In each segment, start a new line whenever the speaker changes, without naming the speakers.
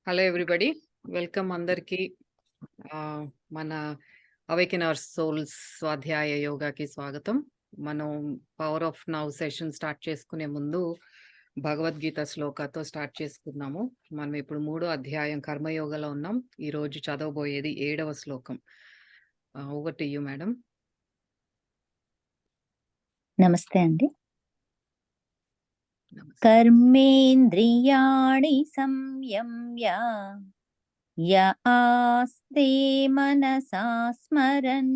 Hello everybody, welcome అందరికీ. మన awaken our souls స్వాధ్యాయ యోగాకి స్వాగతం. మనం power of now session start చేసుకునే ముందు భగవద్గీత శ్లోకాతో స్టార్ట్ చేసుకుందాము. మనం ఇప్పుడు 3వ అధ్యాయం కర్మయోగలో ఉన్నాం. ఈరోజు చదవబోయేది 7వ శ్లోకం. Over to you madam.
నమస్తే అండి. కర్మేంద్రియాణి సంయమ్య య ఆస్తే మనసా స్మరన్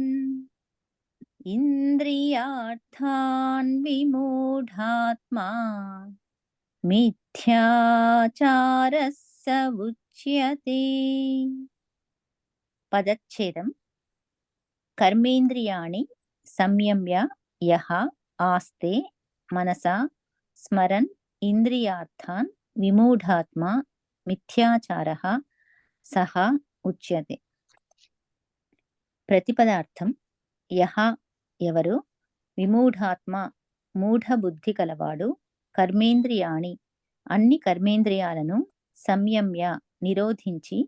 ఇంద్రియార్థాన్ విమూఢాత్మా మిథ్యాచారస్స ఉచ్యతే. పదచ్ఛేదం. కర్మేంద్రియాణి సంయమ్య యః ఆస్తే మనసా స్మరన్ ఇంద్రియార్థాన్ విమూఢాత్మా మిథ్యాచారః సహ ఉచ్యతే. ప్రతిపదార్థం. యః ఎవరు, విమూఢాత్మ మూఢ బుద్ధి కలవాడు, కర్మేంద్రియాణి అన్ని కర్మేంద్రియాలను సంయమ్య నిరోధించి,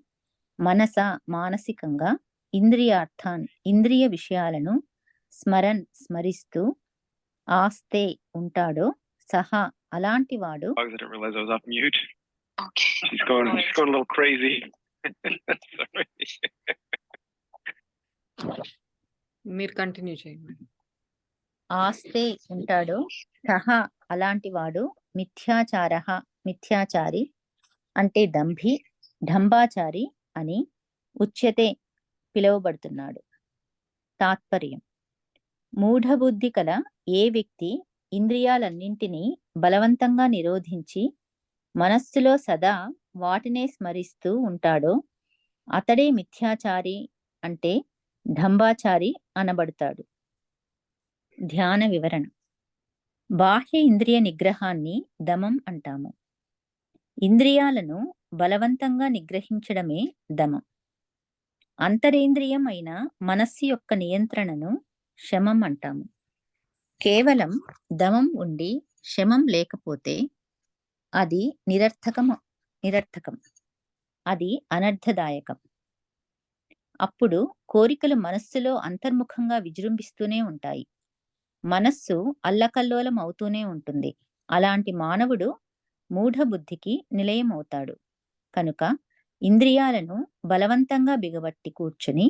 మనస మానసికంగా, ఇంద్రియార్థాన్ ఇంద్రియ విషయాలను, స్మరన్ స్మరిస్తూ, ఆస్తే ఉంటాడో, సహా అలాంటి వాడు.
మీరు కంటిన్యూ చేయండి.
ఆస్తే ఉంటాడో, సహా అలాంటి వాడు, మిథ్యాచారః మిథ్యాచారి అంటే దంభి, ఢంబాచారి అని ఉచ్యతే పిలువబడుతున్నాడు. తాత్పర్యం. మూఢబుద్ధి కల ఏ వ్యక్తి ఇంద్రియాలన్నింటినీ బలవంతంగా నిరోధించి మనస్సులో సదా వాటినే స్మరిస్తూ ఉంటాడో అతడే మిథ్యాచారి అంటే ఢంబాచారి అనబడతాడు. ధ్యాన వివరణ. బాహ్య ఇంద్రియ నిగ్రహాన్ని దమం అంటాము. ఇంద్రియాలను బలవంతంగా నిగ్రహించడమే దమం. అంతరేంద్రియం అయిన మనస్సు యొక్క నియంత్రణను శమం అంటాము. కేవలం దమం ఉండి శమం లేకపోతే అది నిరర్థకం, అది అనర్థదాయకం. అప్పుడు కోరికలు మనస్సులో అంతర్ముఖంగా విజృంభిస్తూనే ఉంటాయి. మనస్సు అల్లకల్లోలం అవుతూనే ఉంటుంది. అలాంటి మానవుడు మూఢబుద్ధికి నిలయమవుతాడు. కనుక ఇంద్రియాలను బలవంతంగా బిగబట్టి కూర్చుని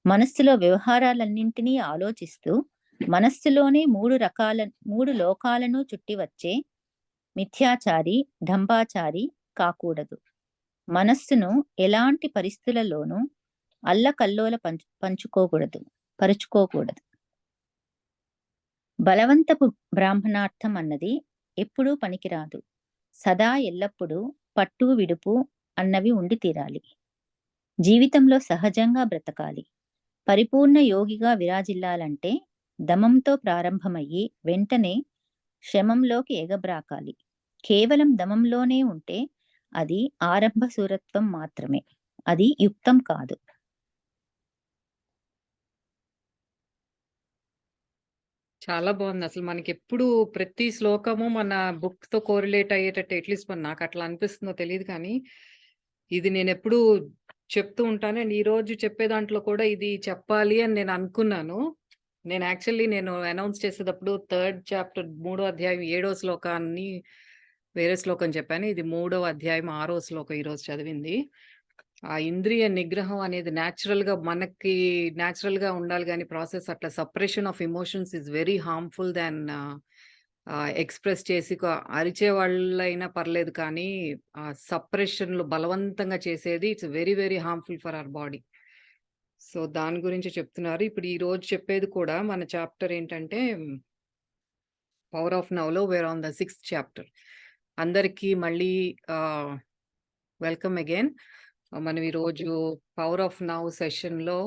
మనస్సులో వ్యవహారాలన్నింటినీ ఆలోచిస్తూ మనస్సులోనే మూడు లోకాలను చుట్టి వచ్చే మిథ్యాచారి, ఢంబాచారి కాకూడదు. మనస్సును ఎలాంటి పరిస్థితులలోనూ అల్లకల్లోల పరుచుకోకూడదు. బలవంతపు బ్రాహ్మణార్థం అన్నది ఎప్పుడూ పనికిరాదు. సదా ఎల్లప్పుడూ పట్టు విడుపు అన్నవి ఉండి తీరాలి. జీవితంలో సహజంగా బ్రతకాలి. పరిపూర్ణ యోగిగా విరాజిల్లాలంటే దమంతో ప్రారంభమయ్యి వెంటనే శమంలోకి ఎగబ్రాకాలి. కేవలం దమంలోనే ఉంటే అది ఆరంభ సూరత్వం మాత్రమే, అది యుక్తం కాదు.
చాలా బాగుంది. అసలు మనకి ఎప్పుడు ప్రతి శ్లోకము మన బుక్ తో కోరిలేట్ అయ్యేటట్టు, అట్లీస్ట్ నాకు అట్లా అనిపిస్తుందో తెలియదు, కానీ ఇది నేను ఎప్పుడు చెప్తూ ఉంటాను. అండ్ ఈ రోజు చెప్పే దాంట్లో కూడా ఇది చెప్పాలి అని నేను అనుకున్నాను. నేను అనౌన్స్ చేసేటప్పుడు 3rd చాప్టర్ 3వ అధ్యాయం 7వ శ్లోకాన్ని వేరే శ్లోకం చెప్పాను. ఇది 3వ అధ్యాయం 6వ శ్లోకం ఈరోజు చదివింది. ఆ ఇంద్రియ నిగ్రహం అనేది మనకి న్యాచురల్ గా ఉండాలి, కానీ ప్రాసెస్ అట్లా separation of emotions is very harmful than express చేసి అరిచే వాళ్ళైనా పర్లేదు, కానీ ఆ సపరేషన్లు బలవంతంగా చేసేది it's very very harmful for our body. So దాని గురించి చెప్తున్నారు. ఇప్పుడు ఈ రోజు చెప్పేది కూడా మన చాప్టర్ ఏంటంటే పవర్ ఆఫ్ నౌలో we're on the 6th chapter. అందరికీ మళ్ళీ వెల్కమ్ అగైన్. మనం ఈరోజు పవర్ ఆఫ్ నౌ సెషన్లో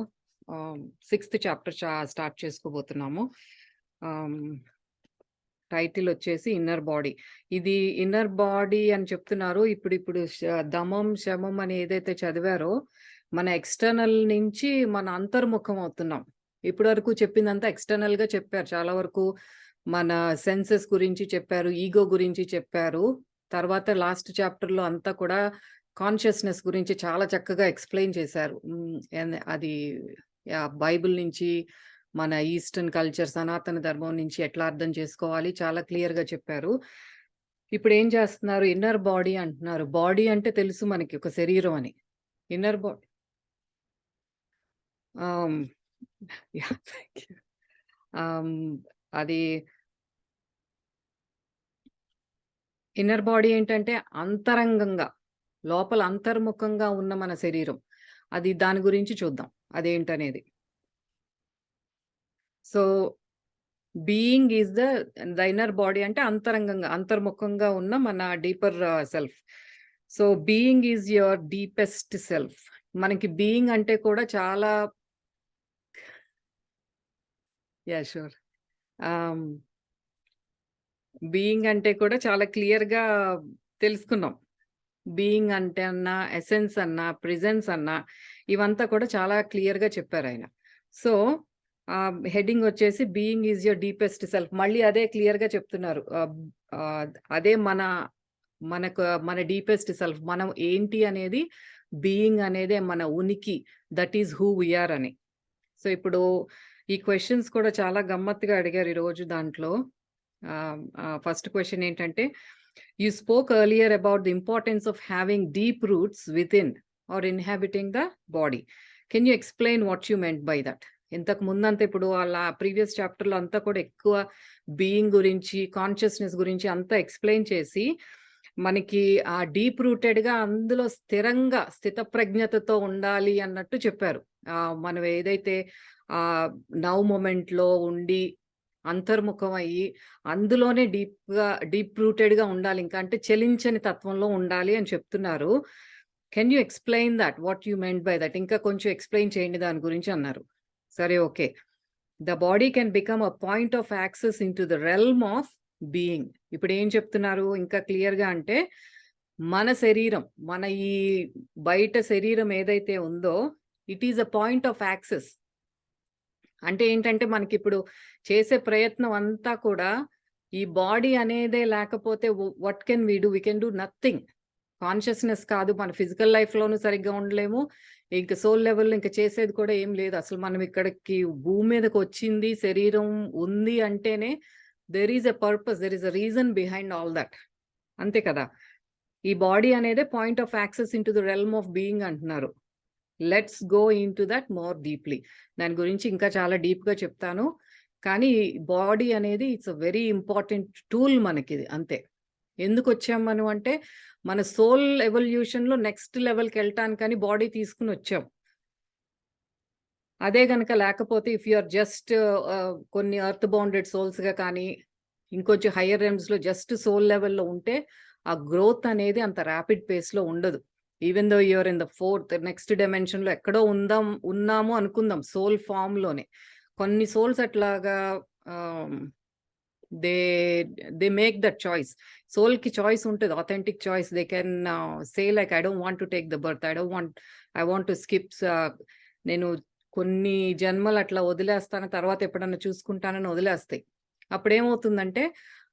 6th చాప్టర్ స్టార్ట్ చేసుకోబోతున్నాము. టైటిల్ వచ్చేసి ఇన్నర్ బాడీ. ఇది ఇన్నర్ బాడీ అని చెప్తున్నారు. ఇప్పుడు దమం శమం అని ఏదైతే చదివారో మన ఎక్స్టర్నల్ నుంచి మన అంతర్ముఖం అవుతున్నాం. ఇప్పటి వరకు చెప్పిందంతా ఎక్స్టర్నల్ గా చెప్పారు. చాలా వరకు మన సెన్సెస్ గురించి చెప్పారు, ఈగో గురించి చెప్పారు. తర్వాత లాస్ట్ చాప్టర్ లో అంతా కూడా కాన్షియస్‌నెస్ గురించి చాలా చక్కగా ఎక్స్‌ప్లెయిన్ చేశారు. అది బైబిల్ నుంచి, మన ఈస్టర్న్ కల్చర్, సనాతన ధర్మం నుంచి ఎట్లా అర్థం చేసుకోవాలి చాలా క్లియర్‌గా చెప్పారు. ఇప్పుడేం చేస్తున్నారు, ఇన్నర్ బాడీ అంటున్నారు. బాడీ అంటే తెలుసు మనకి ఒక శరీరం అని. ఇన్నర్ బా ఆహ్, యాహ్! Thank you. ఆహ్, అది ఇన్నర్ బాడీ ఏంటంటే అంతరంగంగా, లోపల అంతర్ముఖంగా ఉన్న మన శరీరం. అది దాని గురించి చూద్దాం. అదేంటనేది. So, being is the inner body అంటే అంతరంగంగా, అంతర్ముఖంగా ఉన్న మన deeper self. So, being is your deepest self. మనకి బీయింగ్ అంటే కూడా చాలా యాహ్! షూర్. ఆహ్, బీయింగ్ అంటే కూడా చాలా క్లియర్‌గా తెలుసుకున్నాం. బీయింగ్ అంటే అన్నా, ఎసెన్స్ అన్నా, ప్రెజెన్స్ అన్నా, ఇవంతా కూడా చాలా క్లియర్‌గా చెప్పారాయన. సో, హెడ్డింగ్ వచ్చేసి being is your deepest self. మళ్ళీ అదే క్లియర్‌గా చెప్తున్నారు. ఆహ్, అదే మన డీపెస్ట్ సెల్ఫ్. మనం ఏంటి అనేది, బీయింగ్ అనేదే మన ఉనికి. That is who we are అని. సో, ఇప్పుడు ఈ క్వెషన్స్ కూడా చాలా గమ్మత్తుగా అడిగారు ఈరోజు దాంట్లో. ఫస్ట్ క్వెషన్ ఏంటంటే, "you spoke earlier about the importance of having deep roots within or inhabiting the body. Can you explain what you meant by that?" ఇంతకు ముందంతా ఇప్పుడు ప్రీవియస్ చాప్టర్‌లో అంతా కూడా ఎక్కువ బీయింగ్ గురించి, కాన్షియస్‌నెస్ గురించి అంతా ఎక్స్‌ప్లెయిన్ చేసి, మనకి ఆ డీప్ రూటెడ్‌గా అందులో స్థిరంగా, స్థితప్రజ్ఞతతో ఉండాలి అన్నట్టు చెప్పారు. మనం ఏదైతే ఆహ్, నౌ మొమెంట్‌లో ఉండి, అంతర్ముఖం అయ్యి, అందులోనే డీప్ రూటెడ్‌గా ఉండాలి. ఇంకా అంటే చలించని తత్వంలో ఉండాలి అని చెప్తున్నారు. Can you explain that? What you meant by that? ఇంకా కొంచెం ఎక్స్‌ప్లెయిన్ చేయండి దాని గురించి అన్నారు. సరే, okay. The body can become a point of access into the realm of being. ఇప్పుడేం చెప్తున్నారు ఇంకా క్లియర్‌గా అంటే, మన శరీరం, మన ఈ బయట శరీరం ఏదైతే ఉందో, it is a point of access. అంటే ఏంటంటే, మనకిప్పుడు చేసే ప్రయత్నం అంతా కూడా ఈ బాడీ అనేదే లేకపోతే what can we do? We can do nothing. Consciousness కాదు. మన ఫిజికల్ లైఫ్‌లోనూ సరిగ్గా ఉండలేము. ఇంక సోల్ లెవెల్‌లో ఇంక చేసేది కూడా ఏం లేదు. అసలు మనం ఇక్కడికి భూమి మీదకొచ్చింది, శరీరం ఉంది అంటేనే there is a purpose. There is a reason behind all that. అంతే కదా! ఈ బాడీ అనేదే point of access into the realm of being అంటున్నారు. Let's go into that more deeply. దాని గురించి ఇంకా చాలా డీప్‌గా చెప్తాను. కానీ బాడీ అనేది it's a very important tool మనకిది అంతే. ఎందుకొచ్చాం మనం అంటే, మన సోల్ ఎవల్యూషన్‌లో నెక్స్ట్ లెవెల్‌కెళ్ళటానికని బాడీ తీసుకొనొచ్చాం. అదే గనక లేకపోతే ఇఫ్ యూ ఆర్ జస్ట్ కొన్ని ఎర్త్ బౌండెడ్ సోల్స్‌గా కానీ, ఇంకొంచెం హైయర్ రెమ్స్‌లో జస్ట్ సోల్ లెవెల్‌లో ఉంటే, ఆ గ్రోత్ అనేది అంత ర్యాపిడ్ పేస్‌లో ఉండదు. Even though you are in the fourth next డైమెన్షన్‌లో ఎక్కడో ఉన్నాము అనుకుందాం సోల్ ఫార్మ్‌లోనే. కొన్ని సోల్స్ అట్లాగా ah they they make that choice. సోల్‌కి చాయిస్ ఉంటది. Authentic choice. They can say like I don't want to take the birth. I want to నేను కొన్ని జన్మలు అట్లా వదిలేస్తాను. తర్వాత ఎప్పుడన్నా చూసుకుంటానని వదిలేస్తాయి. అప్పుడేమవుతుందంటే,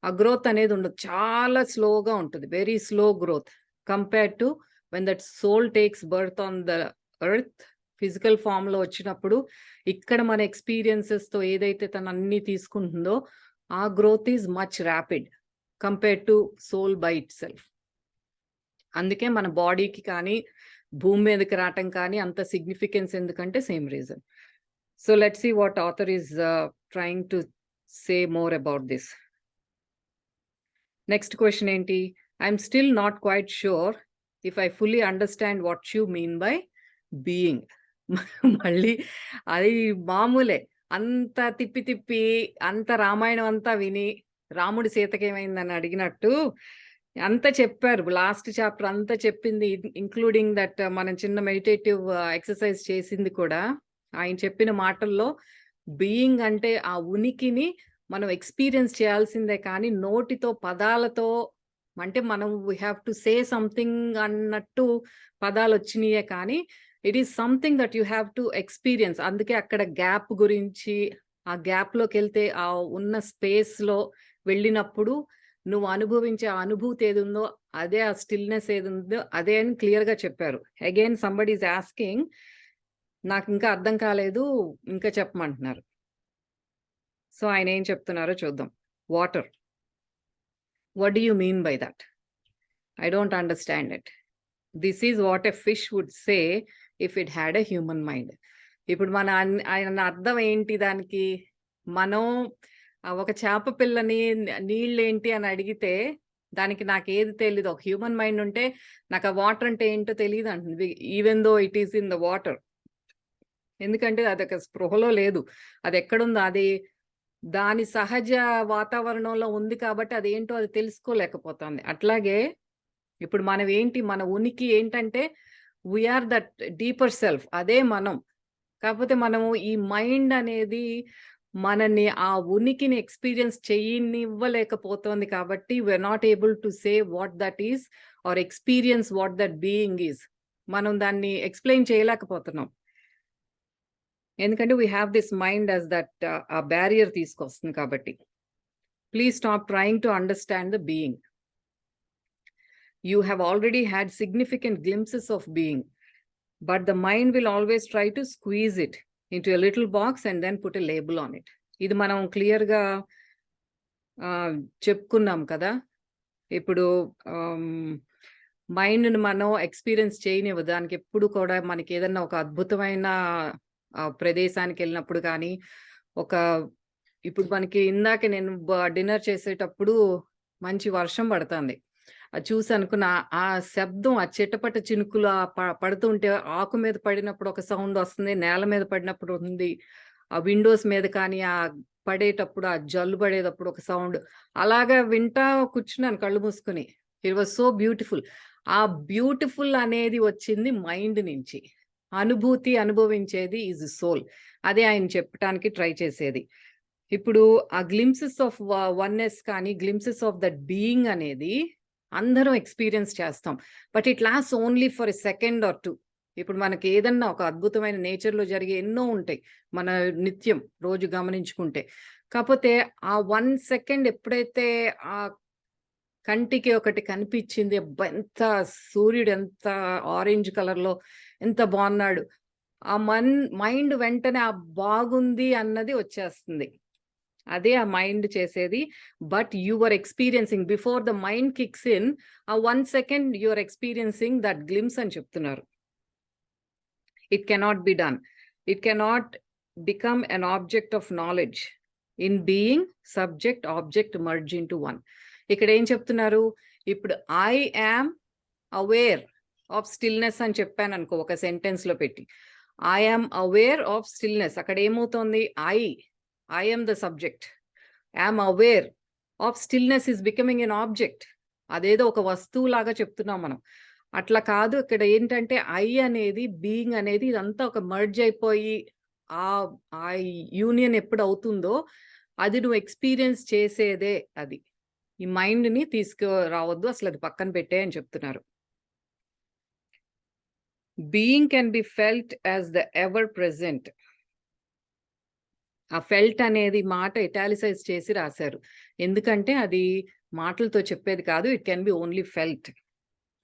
ఆ గ్రోత్ అనేది ఉండదు. చాలా స్లోగా ఉంటది. Very slow growth. Compared to when that soul takes birth on the earth physical ఫార్మ్‌లో వచ్చినప్పుడు, ఇక్కడ మన ఎక్స్‌పీరియన్సెస్‌తో ఏదైతే తను అన్నీ తీసుకుంటుందో, ఆ growth is much rapid compared to soul by itself. అందుకే మన బాడీకి కానీ, భూమి మీదకి రావటం కానీ అంత సిగ్నిఫికెన్స్ ఎందుకంటే same reason. So, let's see what author is trying to say more about this. Next question ఏంటి? I'm still not quite sure if I fully understand what you mean by being. మళ్ళీ అది మామూలే. అంత తిప్పి తిప్పి, అంత రామాయణం అంతా విని, రాముడు సీతకేమైందని అడిగినట్టు అంతా చెప్పారు. లాస్ట్ చాప్టర్ అంతా చెప్పింది ఇంక్లూడింగ్ దట్ మనం చిన్న మెడిటేటివ్ ఎక్సర్‌సైజ్ చేసింది కూడా, ఆయన చెప్పిన మాటల్లో బీయింగ్ అంటే ఆ ఉనికిని మనం ఎక్స్‌పీరియన్స్ చేయాల్సిందే కానీ, నోటితో పదాలతో అంటే మనం we have to say something అన్నట్టు పదాలొచ్చినియే కానీ, it is something that you have to experience. అందుకే అక్కడ గ్యాప్ గురించి, ఆ గ్యాప్‌లోకెళ్తే ఉన్న స్పేస్‌లో వెళ్ళినప్పుడు నువ్వు అనుభవించే అనుభూతి ఏదుందో అదే, ఆ స్టిల్‌నెస్ ఏదుందో అదే అని క్లియర్‌గా చెప్పారు. అగైన్ సంబడీ ఈస్ ఆస్కింగ్, నాకింకా అర్థం కాలేదు, ఇంకా చెప్పమంటున్నారు. సో, ఆయనేం చెప్తున్నారో చూద్దాం. Water. What do you mean by that? I don't understand it. This is what a fish would say if it had a human mind. ఇప్పుడు మన ఆయన అర్థం ఏంటి దానికి? మనం ఒక చేప పిల్లని నీళ్ళేంటి అని అడిగితే దానికి నాకేది తెలీదు. ఒక హ్యూమన్ మైండ్ ఉంటే నాకు ఆ వాటర్ అంటే ఏంటో తెలీదంటుంది. Even though it is in the water. ఎందుకంటే అదొక స్పృహలో లేదు. అదెక్కడుందో అది దాని సహజ వాతావరణంలో ఉంది కాబట్టి అదేంటో అది తెలుసుకోలేకపోతుంది. అట్లాగే ఇప్పుడు మనం ఏంటి, మన ఉనికి ఏంటంటే ఆర్ దట్ డీపర్ సెల్ఫ్, అదే మనం. కాకపోతే మనము ఈ మైండ్ అనేది మనని ఆ ఉనికిని ఎక్స్పీరియన్స్ చేయనివ్వలేకపోతోంది కాబట్టి we are not able to say what that is or experience what that being is. మనం దాన్ని ఎక్స్ప్లెయిన్ చేయలేకపోతున్నాం. ఎందుకంటే we have this mind as that ఆ బ్యారియర్ తీసుకొస్తుంది కాబట్టి. Please stop trying to understand the being. You have already had significant glimpses of being, but the mind will always try to squeeze it into a little box and then put a label on it. ఇది మనం క్లియర్‌గా చెప్పుకున్నాం కదా! ఇప్పుడు మైండ్‌ని మనం experience చేయనివ్వదు. దానికెప్పుడు కూడా మనకేదన్నా ఒక అద్భుతమైన ప్రదేశానికెళ్ళినప్పుడు కానీ, ఇప్పుడు మనకి ఇందాక నేను డిన్నర్ చేసేటప్పుడు మంచి వర్షం పడతాంది. అది చూసి అనుకున్నా, ఆ శబ్దం, ఆ చిటపట చినుకులు పడుతుంటే ఆకు మీద పడినప్పుడు ఒక సౌండ్ వస్తుంది, నేల మీద పడినప్పుడు ఉంది, ఆ విండోస్ మీద కానీ పడేటప్పుడు, ఆ జల్లు పడేటప్పుడు ఒక సౌండ్. అలాగా వింటా కూర్చున్నాను కళ్ళు మూసుకొని. It was so beautiful. ఆ బ్యూటిఫుల్ అనేది వచ్చింది మైండ్ నుంచి. అనుభూతి అనుభవించేది ఈజ్ సోల్. అదే ఆయన చెప్పటానికి ట్రై చేసేది. ఇప్పుడు ఆ గ్లింప్సెస్ ఆఫ్ వన్నెస్ కానీ, గ్లింప్సెస్ ఆఫ్ దట్ బీయింగ్ అనేది అందరం ఎక్స్‌పీరియన్స్ చేస్తాం. But it lasts only for a second are 2. ఇప్పుడు మనకి ఏదన్నా ఒక అద్భుతమైన నేచర్‌లో జరిగే ఎన్నో ఉంటాయి, మన నిత్యం రోజు గమనించుకుంటే. కాపోతే ఆ 1 సెకండ్ ఎప్పుడైతే కంటికి ఒకటి కనిపించింది, అబ్బా! సూర్యుడు ఎంత ఆరెంజ్ కలర్‌లో ఎంత బాగున్నాడు. ఆ మైండ్ వెంటనే ఆ బాగుంది అన్నది వచ్చేస్తుంది. అదే ఆ మైండ్ చేసేది. But you are experiencing before the mind kicks in, ఆ 1 second you are experiencing that glimpse అని చెప్తున్నారు. It cannot be done. It cannot become an object of knowledge. In being, subject, object merge into one. ఇక్కడ ఏం చెప్తున్నారు? ఇప్పుడు I am aware of stillness అని చెప్పాననుకో ఒక సెంటెన్స్‌లో పెట్టి. I am aware of stillness. అక్కడ ఏమవుతోంది? I am the subject. I am aware of stillness is becoming an object. అదేదో ఒక వస్తువులాగా చెప్తున్నాం మనం. అట్లా కాదు. ఇక్కడ ఏంటంటే ఐ అనేది, బీయింగ్ అనేది ఇదంతా ఒక మర్జ్ అయిపోయి ఆ యూనియన్ ఎప్పుడు అవుతుందో అది నువ్వు ఎక్స్‌పీరియన్స్ చేసేదే అది. ఈ మైండ్‌ని తీసుకురావద్దు, అసలు అది పక్కన పెట్టేయ్ అని చెప్తున్నారు. Being can be felt as the ever present. ఆ ఫెల్ట్ అనేది మాట ఇటాలిసైజ్ చేసి రాశారు. ఎందుకంటే అది మాటలతో చెప్పేది కాదు. It can be only felt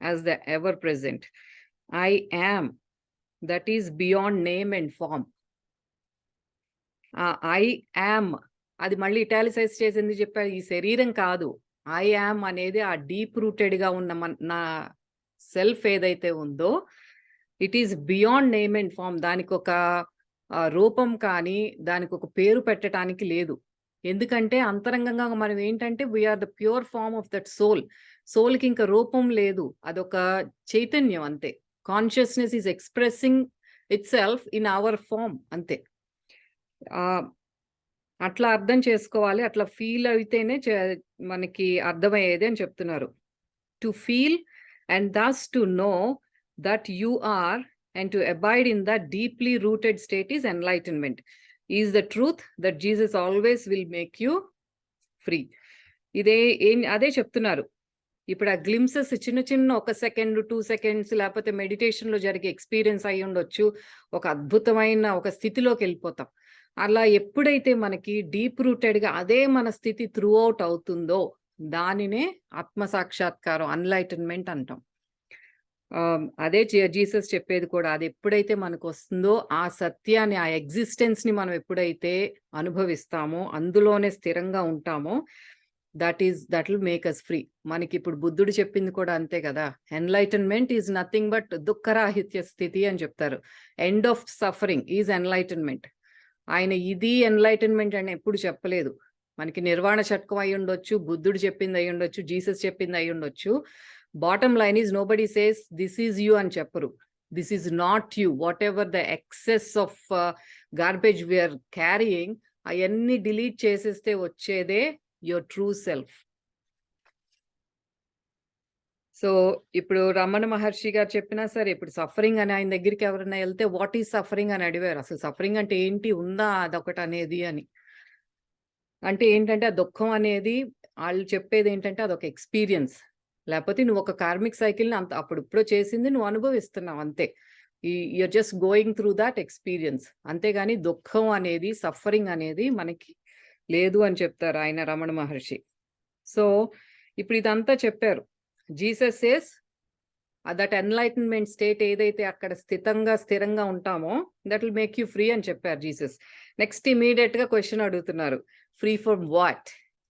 as the ever present. I am, that is beyond name and form. I am అది మళ్ళీ ఇటాలిసైజ్ చేసి ఎందుకు చెప్పారు? ఈ శరీరం కాదు. ఐ యామ్ అనేది ఆ డీప్ రూటెడ్‌గా ఉన్న నా సెల్ఫ్ ఏదైతే ఉందో, it is beyond name and form. దానికొక రూపం కానీ, దానికొక పేరు పెట్టటానికి లేదు. ఎందుకంటే అంతరంగంగా మనం ఏంటంటే we are the pure form of that soul. సోల్‌కి ఇంకా రూపం లేదు. అదొక చైతన్యం అంతే. Consciousness is expressing itself in our form అంతే. అట్లా అర్థం చేసుకోవాలి. అట్లా ఫీల్ అయితేనే మనకి అర్థమయ్యేది అని చెప్తున్నారు. To feel and thus to know that you are and to abide in that deeply rooted state is enlightenment. Is the truth that Jesus always will make you free. అదే చెప్తున్నారు. ఇప్పుడు ఆ గ్లింప్సెస్ చిన్న చిన్న 1 సెకండ్, 2 సెకండ్స్ లేకపోతే మెడిటేషన్‌లో జరిగే experience అయ్యి ఉండొచ్చు. ఒక అద్భుతమైన ఒక స్థితిలోకెళ్ళిపోతాం. అలా ఎప్పుడైతే మనకి డీప్ రూటెడ్‌గా అదే మన స్థితి త్రూ ఔట్ అవుతుందో, దానినే ఆత్మ సాక్షాత్కారం, అన్లైటన్మెంట్ అంటాం. అదే జీసస్ చెప్పేది కూడా. అది ఎప్పుడైతే మనకొస్తుందో ఆ సత్యాన్ని, ఆ ఎగ్జిస్టెన్స్‌ని మనం ఎప్పుడైతే అనుభవిస్తామో, అందులోనే స్థిరంగా ఉంటామో, that will make us free. మనకిప్పుడు బుద్ధుడు చెప్పింది కూడా అంతే కదా! ఎన్‌లైటన్మెంట్ ఈజ్ నథింగ్ బట్ దుఃఖరాహిత్య స్థితి అని చెప్తారు. End of suffering is enlightenment. ఆయన ఇది ఎన్‌లైటన్మెంట్ అని ఎప్పుడు చెప్పలేదు. మనకి నిర్వాణ షట్కం అయ్యుండొచ్చు, బుద్ధుడు చెప్పింది అయ్యుండొచ్చు, జీసస్ చెప్పింది అయ్యుండొచ్చు. Bottom line is nobody says this is you అని చెప్పరు. This is not you. Whatever the excess of garbage we are carrying, అయన్నీ డిలీట్ చేసేస్తే వచ్చేదే యువర్ ట్రూ సెల్ఫ్. సో, ఇప్పుడు రమణ మహర్షి గారు చెప్పినా సరే, ఇప్పుడు సఫరింగ్ అని ఆయన దగ్గరికి ఎవరైనా ఎళ్తే వాట్ ఈజ్ సఫరింగ్ అని అడిగారు. అసలు సఫరింగ్ అంటే ఏంటి? ఉందా అదొకటనేది అని. అంటే ఏంటంటే, ఆ దుఃఖం అనేది ఆళ్ళు చెప్పేదేంటంటే అదొక ఎక్స్‌పీరియన్స్. లేపోతే నువ్వొక కార్మిక్ సైకిల్‌ని అప్పుడెప్పుడో చేసింది నువ్వు అనుభవిస్తున్నావు అంతే. You're just going through thought experience. అంతేగాని దుఃఖం అనేది, సఫరింగ్ అనేది మనకి లేదు అని చెప్తారు ఆయన రమణ మహర్షి. సో, ఇప్పుడు ఇదంతా చెప్పారు. Jesus says that enlightenment state ఏదైతే అక్కడ స్థిరంగా ఉంటామో that will make you free అని చెప్పారు జీసస్. నెక్స్ట్ ఇమ్మీడియేట్‌గా క్వెషన్ అడుగుతున్నారు. Free from what?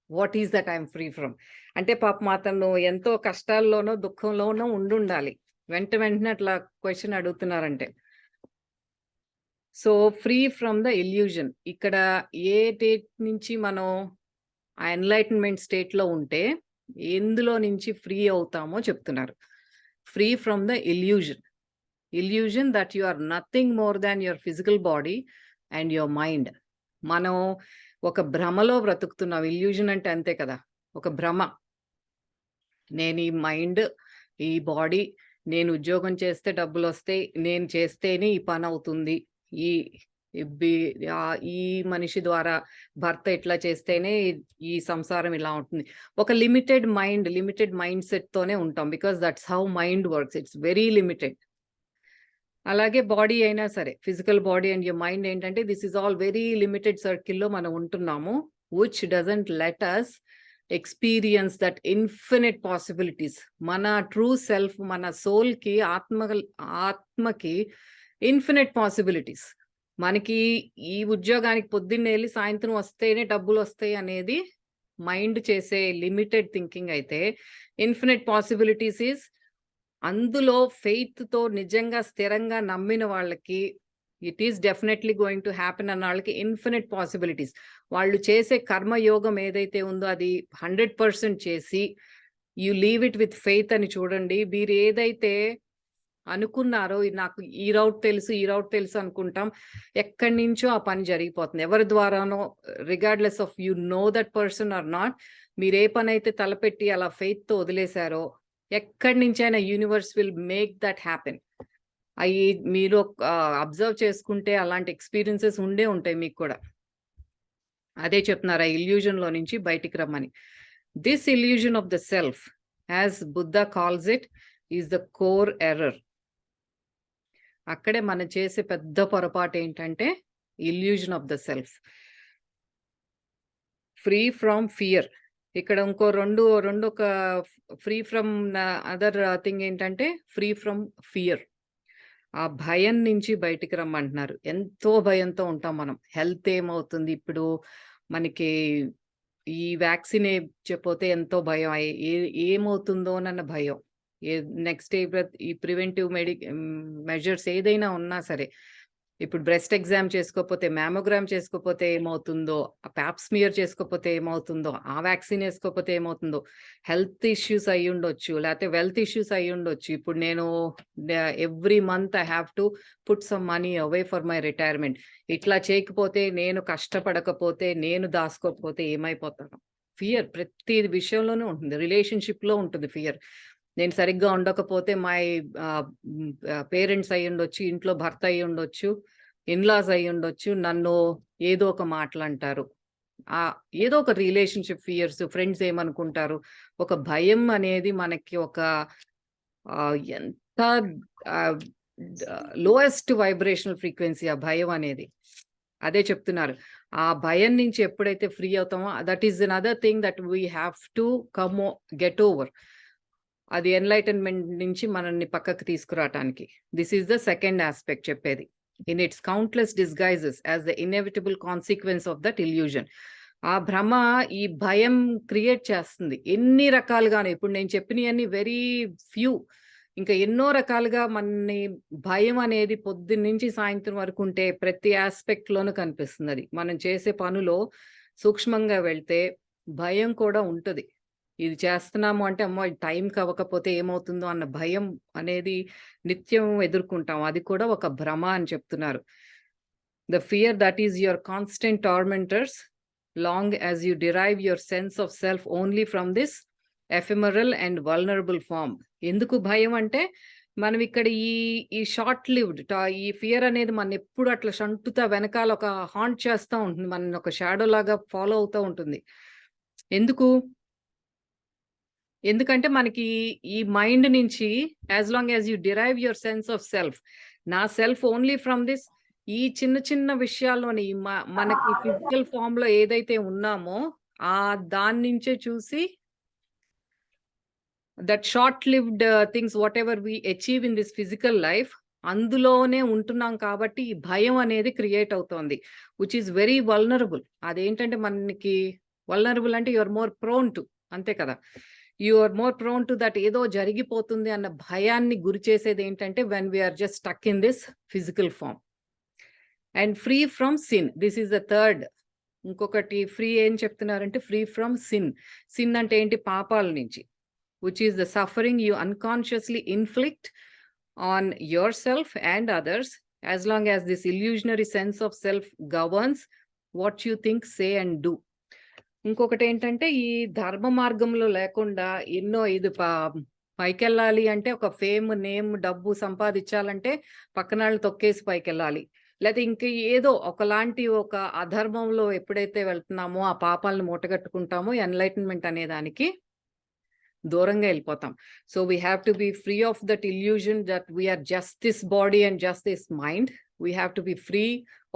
What is that I'm free from? అంటే పాపం అతను ఎంతో కష్టాల్లోనో, దుఃఖంలోనో ఉండుండాలి. వెంటనే అట్లా క్వెషన్ అడుగుతున్నారంటే. So, free from the illusion. ఇక్కడ ఏ డేట్ నుంచి మనం ఆ ఎన్‌లైటన్మెంట్ స్టేట్‌లో ఉంటే, ఎందులో నుంచి ఫ్రీ అవుతామో చెప్తున్నారు. Free from the illusion. Illusion that you are nothing more than your physical body and your mind. మనం ఒక భ్రమలో బ్రతుకుతున్నాం. ఇల్యూజన్ అంటే అంతే కదా! ఒక భ్రమ. నేను ఈ మైండ్, ఈ బాడీ, నేను ఉద్యోగం చేస్తే డబ్బులొస్తాయి. నేను చేస్తేనే ఈ పనవుతుంది. ఈ ఈ మనిషి ద్వారా భర్త ఇట్లా చేస్తేనే ఈ సంసారం ఇలా ఉంటుంది. ఒక లిమిటెడ్ మైండ్ సెట్‌తోనే ఉంటాం. Because that's how mind works. It's very limited. అలాగే బాడీ అయినా సరే, physical body and your mind ఏంటంటే this is all very limited సర్కిల్‌లో మనం ఉంటున్నాము. Which doesn't let us experience that infinite possibilities. మన ట్రూ సెల్ఫ్, మన సోల్‌కి, ఆత్మకి ఇన్ఫినిట్ పాసిబిలిటీస్. మనకి ఈ ఉద్యోగానికి పొద్దున్నే ఎళ్లి సాయంత్రం వస్తేనే డబ్బులొస్తాయి అనేది మైండ్ చేసే లిమిటెడ్ థింకింగ్ అయితే, ఇన్ఫినిట్ పాసిబిలిటీస్ ఈస్ అందులో ఫెయిత్‌తో నిజంగా స్థిరంగా నమ్మిన వాళ్ళకి it is definitely going to happen అన్న వాళ్ళకి ఇన్ఫినిట్ పాసిబిలిటీస్. వాళ్ళు చేసే కర్మయోగం ఏదైతే ఉందో అది 100% చేసి you leave it with faith అని చూడండి. మీరు ఏదైతే అనుకున్నారో నాకు ఈ రౌట్ తెలుసు అనుకుంటాం. ఎక్కడి నుంచో ఆ పని జరిగిపోతుంది. ఎవరి ద్వారానో regardless of you know that person are not, మీరు ఏ పనైతే తలపెట్టి అలా ఫెయిత్‌తో వదిలేసారో ఎక్కడి నుంచైనా universe will make that happen. అయి మీరు అబ్జర్వ్ చేసుకుంటే అలాంటి ఎక్స్‌పీరియన్సెస్ ఉండే ఉంటాయి మీకు కూడా. అదే చెప్తున్నారు ఆ ఇల్యూజన్‌లో నుంచి బయటికి రమ్మని. This illusion of the self as Buddha calls it is the core error. అక్కడే మనం చేసే పెద్ద పొరపాటు ఏంటంటే illusion of the self. Free from fear. ఇక్కడ ఇంకో ఒక ఫ్రీ ఫ్రమ్ అదర్ థింగ్ ఏంటంటే ఫ్రీ ఫ్రమ్ ఫియర్. ఆ భయం నుంచి బయటికి రమ్మంటున్నారు. ఎంతో భయంతో ఉంటాం మనం. హెల్త్ ఏమవుతుంది ఇప్పుడు మనకి ఈ వ్యాక్సిన్ ఏయకపోతే ఎంతో భయం. ఏమవుతుందోనన్న భయం. నెక్స్ట్ ఈ ప్రివెంటివ్ మెజర్స్ ఏదైనా ఉన్నా సరే. ఇప్పుడు బ్రెస్ట్ ఎగ్జామ్ చేసుకోకపోతే, మ్యామోగ్రామ్ చేసుకోకపోతే ఏమవుతుందో, పాప్ స్మియర్ చేసుకోకపోతే ఏమవుతుందో, ఆ వ్యాక్సిన్ ఏసుకోకపోతే ఏమవుతుందో, హెల్త్ ఇష్యూస్ అయ్యుండొచ్చు, లేతే వెల్త్ ఇష్యూస్ అయ్యుండొచ్చు. ఇప్పుడు నేను every month I have to put some money away for my retirement. ఇట్లా చేయకపోతే, నేను కష్టపడకపోతే, నేను దాసుకోకపోతే ఏమైపోతాను? ఫియర్ ప్రతి విషయంలోనూ ఉంటుంది. రిలేషన్‌షిప్‌లో ఉంటుంది ఫియర్. నేను సరిగ్గా ఉండకపోతే పేరెంట్స్ అయ్యుండొచ్చు, ఇంట్లో భర్త అయ్యుండొచ్చు, ఇన్‌లాస్ అయ్యుండొచ్చు. నన్ను ఏదో ఒక మాటలంటారు. ఏదో ఒక రిలేషన్‌షిప్ ఫియర్స్, ఫ్రెండ్స్ ఏమనుకుంటారు? ఒక భయం అనేది మనకి ఒక ఎంత ఆహ్, లోయెస్ట్ వైబ్రేషనల్ ఫ్రీక్వెన్సీ ఆ భయం అనేది. అదే చెప్తున్నారు. ఆ భయం నుంచి ఎప్పుడైతే ఫ్రీ అవుతామో that is another thing that we have to get over. అది ఎన్లైటన్మెంట్ నుంచి మనల్ని పక్కకు తీసుకురావటానికి. This is the second aspect చెప్పేది. In its countless disguises as the inevitable consequence of that illusion. ఆ భ్రమ ఈ భయం క్రియేట్ చేస్తుంది ఎన్ని రకాలుగానే. ఇప్పుడు నేను చెప్పినవన్నీ వెరీ ఫ్యూ, ఇంకా ఎన్నో రకాలుగా మనని భయం అనేది పొద్దున్న నుంచి సాయంత్రం వరకు ఉంటే ప్రతి ఆస్పెక్ట్ లోనూ కనిపిస్తుంది. అది మనం చేసే పనులో సూక్ష్మంగా వెళ్తే భయం కూడా ఉంటది. ఇది చేస్తున్నాము అంటే అమ్మో టైంకి అవ్వకపోతే ఏమవుతుందో అన్న భయం అనేది నిత్యం ఎదుర్కొంటాం. అది కూడా ఒక భ్రమ అని చెప్తున్నారు. The fear that is your constant tormentors long as you derive your sense of self only from this ephemeral and vulnerable form. ఎందుకు భయం అంటే మనం ఇక్కడ ఈ షార్ట్ లివ్డ్ ఈ ఫియర్ అనేది మన ఎప్పుడు అట్లా షంటుతా వెనకాల ఒక హాంట్ చేస్తూ ఉంటుంది, మన ఒక షాడో లాగా ఫాలో అవుతూ ఉంటుంది. ఎందుకంటే మనకి ఈ మైండ్ నుంచి as long as you derive your sense of self, నా సెల్ఫ్ ఓన్లీ ఫ్రమ్ దిస్, ఈ చిన్న చిన్న విషయాల్లోని మనకి ఫిజికల్ ఫామ్ లో ఏదైతే ఉన్నామో ఆ దాని నుంచే చూసి that short lived things whatever we achieve in this physical life అందులోనే ఉంటున్నాం కాబట్టి ఈ భయం అనేది క్రియేట్ అవుతోంది, విచ్ ఈస్ వెరీ వల్నరబుల్. అదేంటంటే మనకి వల్నరబుల్ అంటే యువర్ మోర్ ప్రోన్ టు, అంతే కదా, you are more prone to that ఏదో జరిగిపోతుంది అన్న భయాన్ని గురి చేసేది ఏంటంటే when we are just stuck in this physical form. And free from sin, this is the third. ఇంకొకటి ఫ్రీ ఏం చెప్తున్నారంటే ఫ్రీ ఫ్రమ్ సిన్. సిన్ అంటే ఏంటి? పాపాల నుంచి, which is the suffering you unconsciously inflict on yourself and others, as long as this illusionary sense of self governs what you think, say and do. ఇంకొకటి ఏంటంటే ఈ ధర్మ మార్గంలో లేకుండా ఎన్నో ఇది పైకెళ్ళాలి అంటే ఒక ఫేమ్, నేమ్, డబ్బు సంపాదించాలంటే పక్కనాళ్ళు తొక్కేసి పైకెళ్ళాలి, లేకపోతే ఇంక ఏదో ఒకలాంటి ఒక అధర్మంలో ఎప్పుడైతే వెళ్తున్నామో ఆ పాపాలను మూటగట్టుకుంటామో ఎన్లైటన్మెంట్ అనే దానికి దూరంగా వెళ్ళిపోతాం. So we have to be free of that illusion that we are just this body and just this mind. We have to be free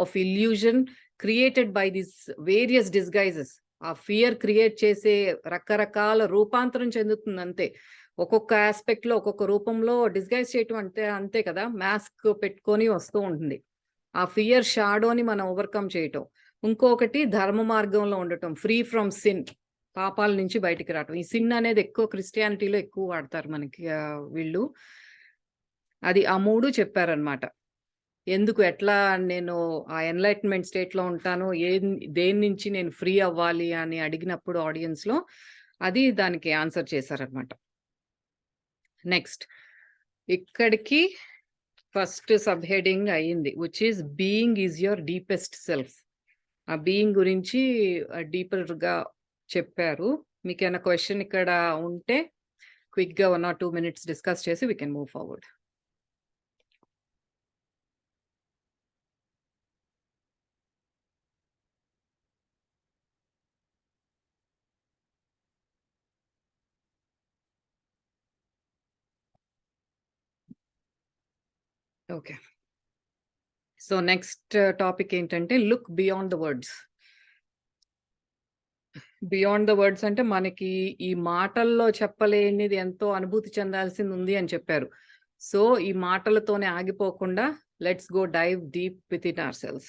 of illusion created by this various disguises. ఆ fear create చేసే రకరకాల రూపాంతరం చెందుతుంది అంతే. ఒక్కొక్క aspect లో ఒక్కొక్క రూపంలో డిస్గైజ్ చేయటం అంటే అంతే కదా, మాస్క్ పెట్టుకొని వస్తూ ఉంటుంది. ఆ ఫియర్ షాడోని మనం ఓవర్కమ్ చేయటం. ఇంకొకటి ధర్మ మార్గంలో ఉండటం, ఫ్రీ ఫ్రమ్ సిన్, పాపాల నుంచి బయటికి రావటం. ఈ సిన్ అనేది ఎక్కువ క్రిస్టియానిటీలో ఎక్కువ వాడతారు మనకి వీళ్ళు. అది ఆ మూడు చెప్పారనమాట. ఎందుకు ఎట్లా నేను ఆ ఎన్లైట్మెంట్ స్టేట్ లో ఉంటాను, దేని నుంచి నేను ఫ్రీ అవ్వాలి అని అడిగినప్పుడు ఆడియన్స్ లో అది దానికి ఆన్సర్ చేశారనమాట. నెక్స్ట్ ఇక్కడికి ఫస్ట్ సబ్ హెడింగ్ అయ్యింది, which is being is your deepest self. ఆ బీయింగ్ గురించి డీపర్ గా చెప్పారు. మీకు ఏమైనా క్వశ్చన్ ఇక్కడ ఉంటే క్విక్ గా 1 or 2 minutes డిస్కస్ చేసి we can move forward. Okay, so next topic ఏంటంటే look beyond the words. Beyond the words అంటే మనకి ఈ మాటల్లో చెప్పలేనిది ఎంతో అనుభూతి చెందాల్సింది ఉంది అని చెప్పారు. సో ఈ మాటలతోనే ఆగిపోకుండా let's go dive deep within our selves.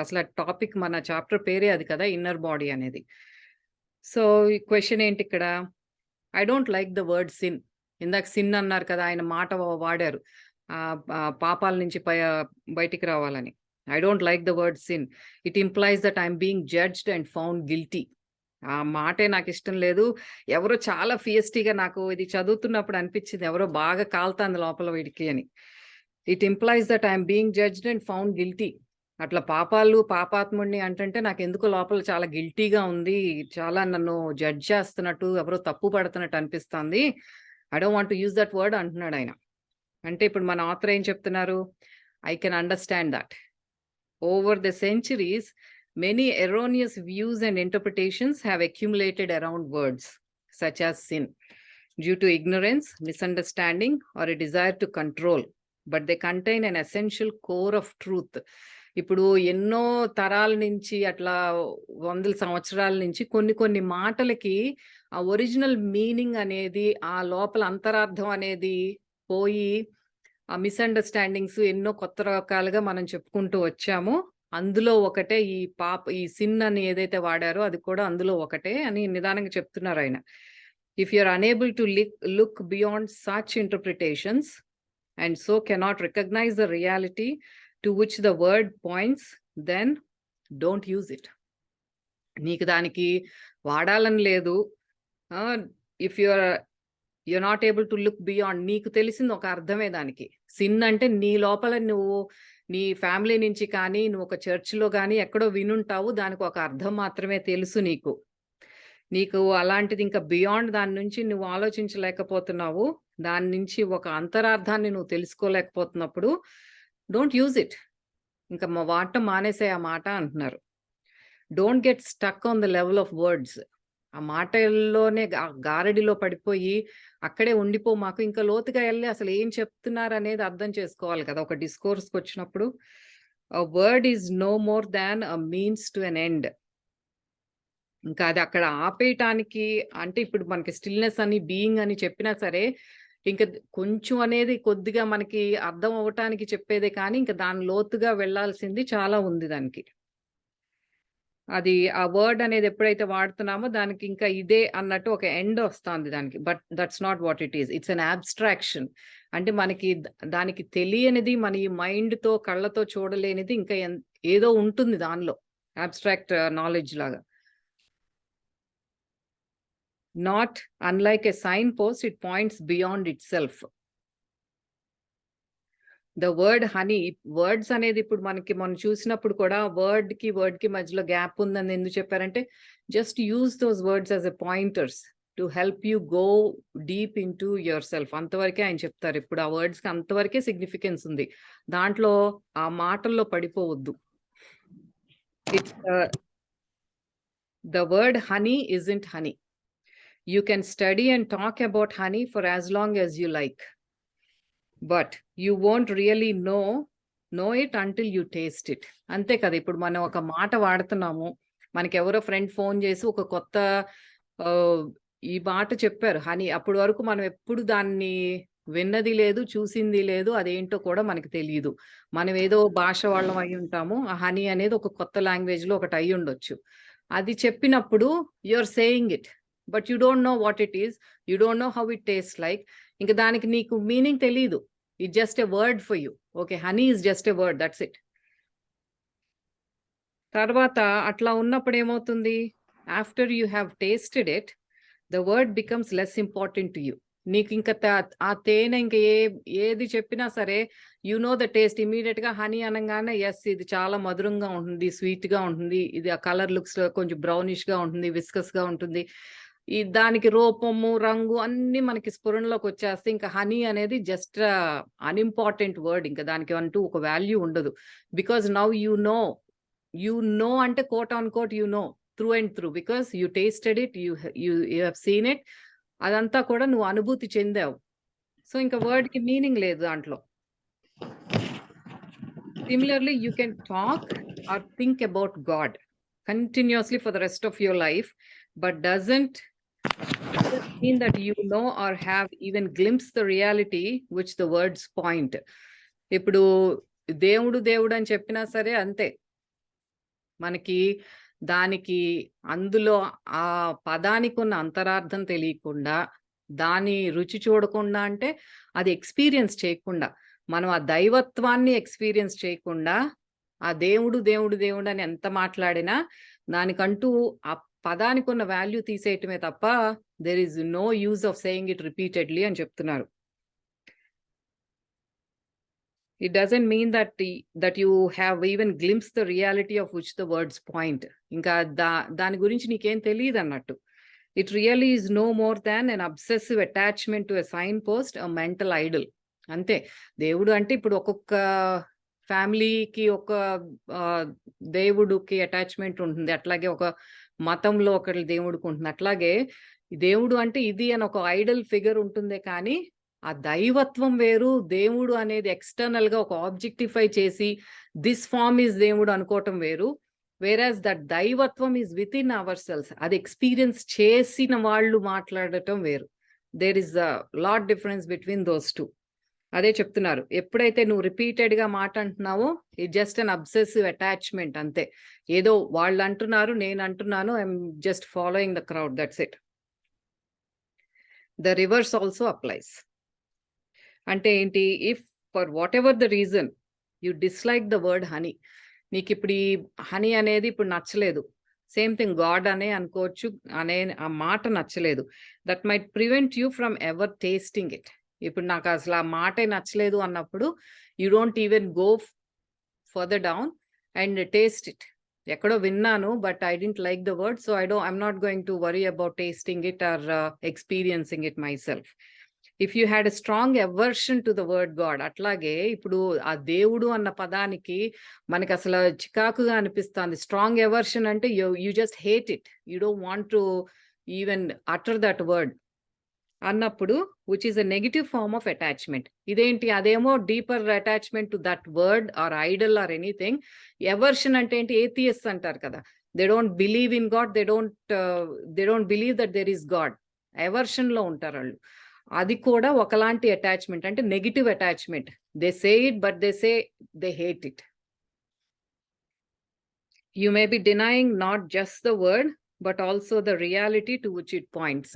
అసలు టాపిక్ మన చాప్టర్ పేరే అది కదా, ఇన్నర్ బాడీ అనేది. సో ఈ క్వశ్చన్ ఏంటి ఇక్కడ? I don't like the word sin. ఇందాక సిన్ అన్నారు కదా, ఆయన మాట వాడారు పాపాల నుంచి బయటికి రావాలని. I don't like the word sin. It implies that I'm being judged and found guilty. ఆ మాటే నాకు ఇష్టం లేదు. ఎవరో చాలా ఫియస్టీగా నాకు ఇది చదువుతున్నప్పుడు అనిపించింది, ఎవరో బాగా కాలుతాంది లోపల వీడికి అని. It implies that I'm being judged and found guilty. అట్లా పాపాలు పాపాత్ముడిని అంటే నాకు ఎందుకో లోపల చాలా గిల్టీగా ఉంది, చాలా నన్ను జడ్జ్ చేస్తున్నట్టు, ఎవరో తప్పు పడుతున్నట్టు అనిపిస్తుంది. I don't want to use that word అంటున్నాడు ఆయన. అంటే ఇప్పుడు మన ఆథర్ ఏం చెప్తున్నారు? I can understand that over the centuries many erroneous views and interpretations have accumulated around words such as sin due to ignorance, misunderstanding, or a desire to control, but they contain an essential core of truth. ఇప్పుడు ఎన్నో తరాల నుంచి అట్లా వందల సంవత్సరాల నుంచి కొన్ని మాటలకి ఆ ఒరిజినల్ మీనింగ్ అనేది, ఆ లోపల అంతరార్థం అనేది పోయి, ఆ మిస్‌అండర్‌స్టాండింగ్స్ ఎన్నో కొత్త రకాలుగా మనం చెప్పుకుంటూ వచ్చాము. అందులో ఒకటే ఈ సిన్ అని ఏదైతే వాడారో అది కూడా అందులో ఒకటే అని నిదానంగా చెప్తున్నారాయన. If you are unable to look beyond such interpretations and so cannot recognise the reality to which the word points, then don't use it. నీకు దానికి వాడాలని లేదు. If you're not able to look beyond, నీకు తెలిసింది ఒక అర్థమే దానికి. Sin అంటే నీ లోపల నువ్వు నీ ఫ్యామిలీ నుంచి కానీ, నువ్వు ఒక చర్చ్‌లో గానీ ఎక్కడో వినుంటావు. దానికి ఒక అర్థం మాత్రమే తెలుసు నీకు. నీకు అలాంటిది ఇంకా బియాండ్ దాని నుంచి నువ్వు ఆలోచించలేకపోతున్నావు. దాని నుంచి ఒక అంతరార్థాన్ని నువ్వు తెలుసుకోలేకపోతున్నప్పుడు డోంట్ యూజ్ ఇట్. ఇంకా వాడటం మానేసేయి ఆ మాట అంటున్నారు. Don't get stuck on the level of words. ఆ మాటల్లోనే గారడిలో పడిపోయి అక్కడే ఉండిపో మాకు. ఇంకా లోతుగా ఎళ్లి అసలు ఏం చెప్తున్నారనేది అర్థం చేసుకోవాలి కదా! ఒక డిస్కోర్స్‌కొచ్చినప్పుడు. A word is no more than a means to an end. ఇంకా అది అక్కడ ఆపేయటానికి అంటే ఇప్పుడు మనకి స్టిల్‌నెస్ అని, బీయింగ్ అని చెప్పినా సరే, ఇంక కొంచెం అనేది కొద్దిగా మనకి అర్థం అవ్వటానికి చెప్పేదే కానీ, ఇంక దాని లోతుగా వెళ్ళాల్సింది చాలా ఉంది దానికి. అది ఆ వర్డ్ అనేది ఎప్పుడైతే వాడుతున్నామో దానికి ఇంకా ఇదే అన్నట్టు ఒక ఎండ్ ఒస్తాంది దానికి. But that's not what it is. It's an abstraction. అంటే మనకి దానికి తెలియనిది మన ఈ మైండ్‌తో, కళ్ళతో చూడలేనిది ఇంకా ఏదో ఉంటుంది దానిలో. అబ్‌స్ట్రాక్ట్ నాలెడ్జ్ లాగా. Not unlike a sign post, it points beyond itself. The word honey, words అనేది ఇప్పుడు మనకి మనం చూసినప్పుడు కూడా వర్డ్‌కి మధ్యలో గ్యాప్ ఉందని ఎందుకు చెప్పారంటే, just use those words as a pointers to help you go deep into yourself. అంతవరకే ఆయన చెప్తారు. ఇప్పుడు ఆ వర్డ్స్‌కి అంతవరకే సిగ్నిఫికెన్స్ ఉంది. దాంట్లో ఆ మాటల్లో పడిపోవద్దు. It's the word honey isn't honey. You can study and talk about honey for as long as you like. But you won't really know it until you taste it. అంతే కదా! ఇప్పుడు మనం ఒక మాట వాడుతున్నాము. మనకెవరో ఫ్రెండ్ ఫోను చేసి ఒక కొత్త ఆహ్, ఈ మాట చెప్పారు హనీ. అప్పటి వరకు మనం ఎప్పుడు దాన్ని విన్నది లేదు, చూసింది లేదు. అదేంటో కూడా మనకు తెలీదు. మనం ఏదో భాష వాళ్ళం అయ్యుంటాము. ఆ హనీ అనేది ఒక కొత్త లాంగ్వేజ్‌లో ఒకటి అయ్యుండొచ్చు. అది చెప్పినప్పుడు you are saying it. But you don't know what it is. You don't know how it tastes like. ఇంక దానికి నీకు మీనింగ్ తెలీదు. It's just a word for you. Okay. Honey is just a word. That's it. తర్వాత అట్లా ఉన్నప్పుడు ఏమవుతుంది? After you have tasted it, the word becomes less important to you. నీకింక ఆ తేనె ఇంక ఏది చెప్పినా సరే, యూ నో ద టేస్ట్. ఇమ్మీడియేట్‌గా హనీ అనంగానే యెస్, ఇది చాలా మధురంగా ఉంటుంది, స్వీట్‌గా ఉంటుంది. ఇది ఆ కలర్ లుక్స్ కొంచెం బ్రౌనిష్‌గా ఉంటుంది, విస్కస్‌గా ఉంటుంది. దానికి రూపము, రంగు అన్నీ మనకి స్ఫురణలోకొచ్చేస్తాయి. ఇంకా హనీ అనేది జస్ట్ అన్‌ఇంపార్టెంట్ వర్డ్. ఇంక దానికి అంటూ ఒక వాల్యూ ఉండదు. Because now you know. You know అంటే quote on quote you know through and through. Because you tasted it, you have seen it. అదంతా కూడా నువ్వు అనుభూతి చెందావు. సో, ఇంక వర్డ్‌కి మీనింగ్ లేదు దాంట్లో. Similarly you can talk or think about God continuously for the rest of your life. But doesn't mean that you know or have even glimpsed the reality which the words point. ఇప్పుడు దేవుడు దేవుడు అని చెప్పినా సరే అంతే. మనకి దానికి అందులో ఆ పదానికున్న అంతరార్థం తెలియకుండా, దాని రుచి చూడకుండా అంటే అది ఎక్స్‌పీరియన్స్ చేయకుండా, మనం ఆ దైవత్వాన్ని ఎక్స్‌పీరియన్స్ చేయకుండా, ఆ దేవుడు, దేవుడు, దేవుడు అని ఎంత మాట్లాడినా దానికంటూ ఆ పదానికున్న వాల్యూ తీసేయటమే తప్ప there is no use of saying it repeatedly అని చెప్తున్నారు. It doesn't mean that you have even glimpsed the reality of which the words point. ఇంకా దాని గురించి నీకేం తెలీదన్నట్టు. It really is no more than an obsessive attachment to a signpost, a mental idol. అంతే. దేవుడు అంటే ఇప్పుడు ఒక్కొక్క ఫ్యామిలీకి ఒక దేవుడుకి అటాచ్‌మెంట్ ఉంటుంది. అట్లాగే ఒక మతంలో ఒకళ్ళ దేవుడికి ఉంటుంది. అట్లాగే దేవుడు అంటే ఇది అని ఒక ఐడల్ ఫిగర్ ఉంటుందే కానీ, ఆ దైవత్వం వేరు, దేవుడు అనేది ఎక్స్టర్నల్‌గా ఒక ఆబ్జెక్టిఫై చేసి దిస్ ఫార్మ్ ఈజ్ దేవుడు అనుకోవటం వేరు. వేరాస్ దట్ దైవత్వం ఈజ్ వితిన్ అవర్ సెల్స్. అది ఎక్స్‌పీరియన్స్ చేసిన వాళ్ళు మాట్లాడటం వేరు. There is a lot difference between those 2. అదే చెప్తున్నారు. ఎప్పుడైతే నువ్వు రిపీటెడ్‌గా మాట అంటున్నావో ఇది జస్ట్ అన్ అబ్సెసివ్ అటాచ్‌మెంట్ అంతే. ఏదో వాళ్ళంటున్నారు, నేనంటున్నాను, I'm just following the crowd, that's it. The reverse also applies. అంటే ఏంటి? If for whatever the reason you dislike the word honey. నీకిప్పుడు ఈ హనీ అనేది ఇప్పుడు నచ్చలేదు. సేమ్ థింగ్ గాడ్ అనే అనుకోవచ్చు. ఆ మాట నచ్చలేదు. That might prevent you from ever tasting it. ఇప్పుడు నాకసల ఆ మాటే నచ్చలేదు అన్నప్పుడు you don't even go further down and taste it. ఎక్కడో విన్నాను but I didn't like the word. So I'm not going to worry about tasting it or experiencing it myself. If you had a strong aversion to the word God, అట్లాగే ఇప్పుడు ఆ దేవుడు అన్న పదానికి మనకసల చికాకుగా అనిపిస్తాంది. Strong aversion అంటే you just hate it. You don't want to even utter that word అన్నప్పుడు which is a negative form of attachment. ఇదేంటి? అదేమో deeper attachment to that word or idol or anything. Aversion అంటే ఏంటి? Atheists అంటారు కదా! They don't believe in God. They don't believe that there is God. ఎవర్షన్‌లో ఉంటారాళ్ళు. అది కూడా ఒకలాంటి అటాచ్‌మెంట్. అంటే negative attachment. They say it but they hate it. You may be denying not just the word, but also the reality to which it points.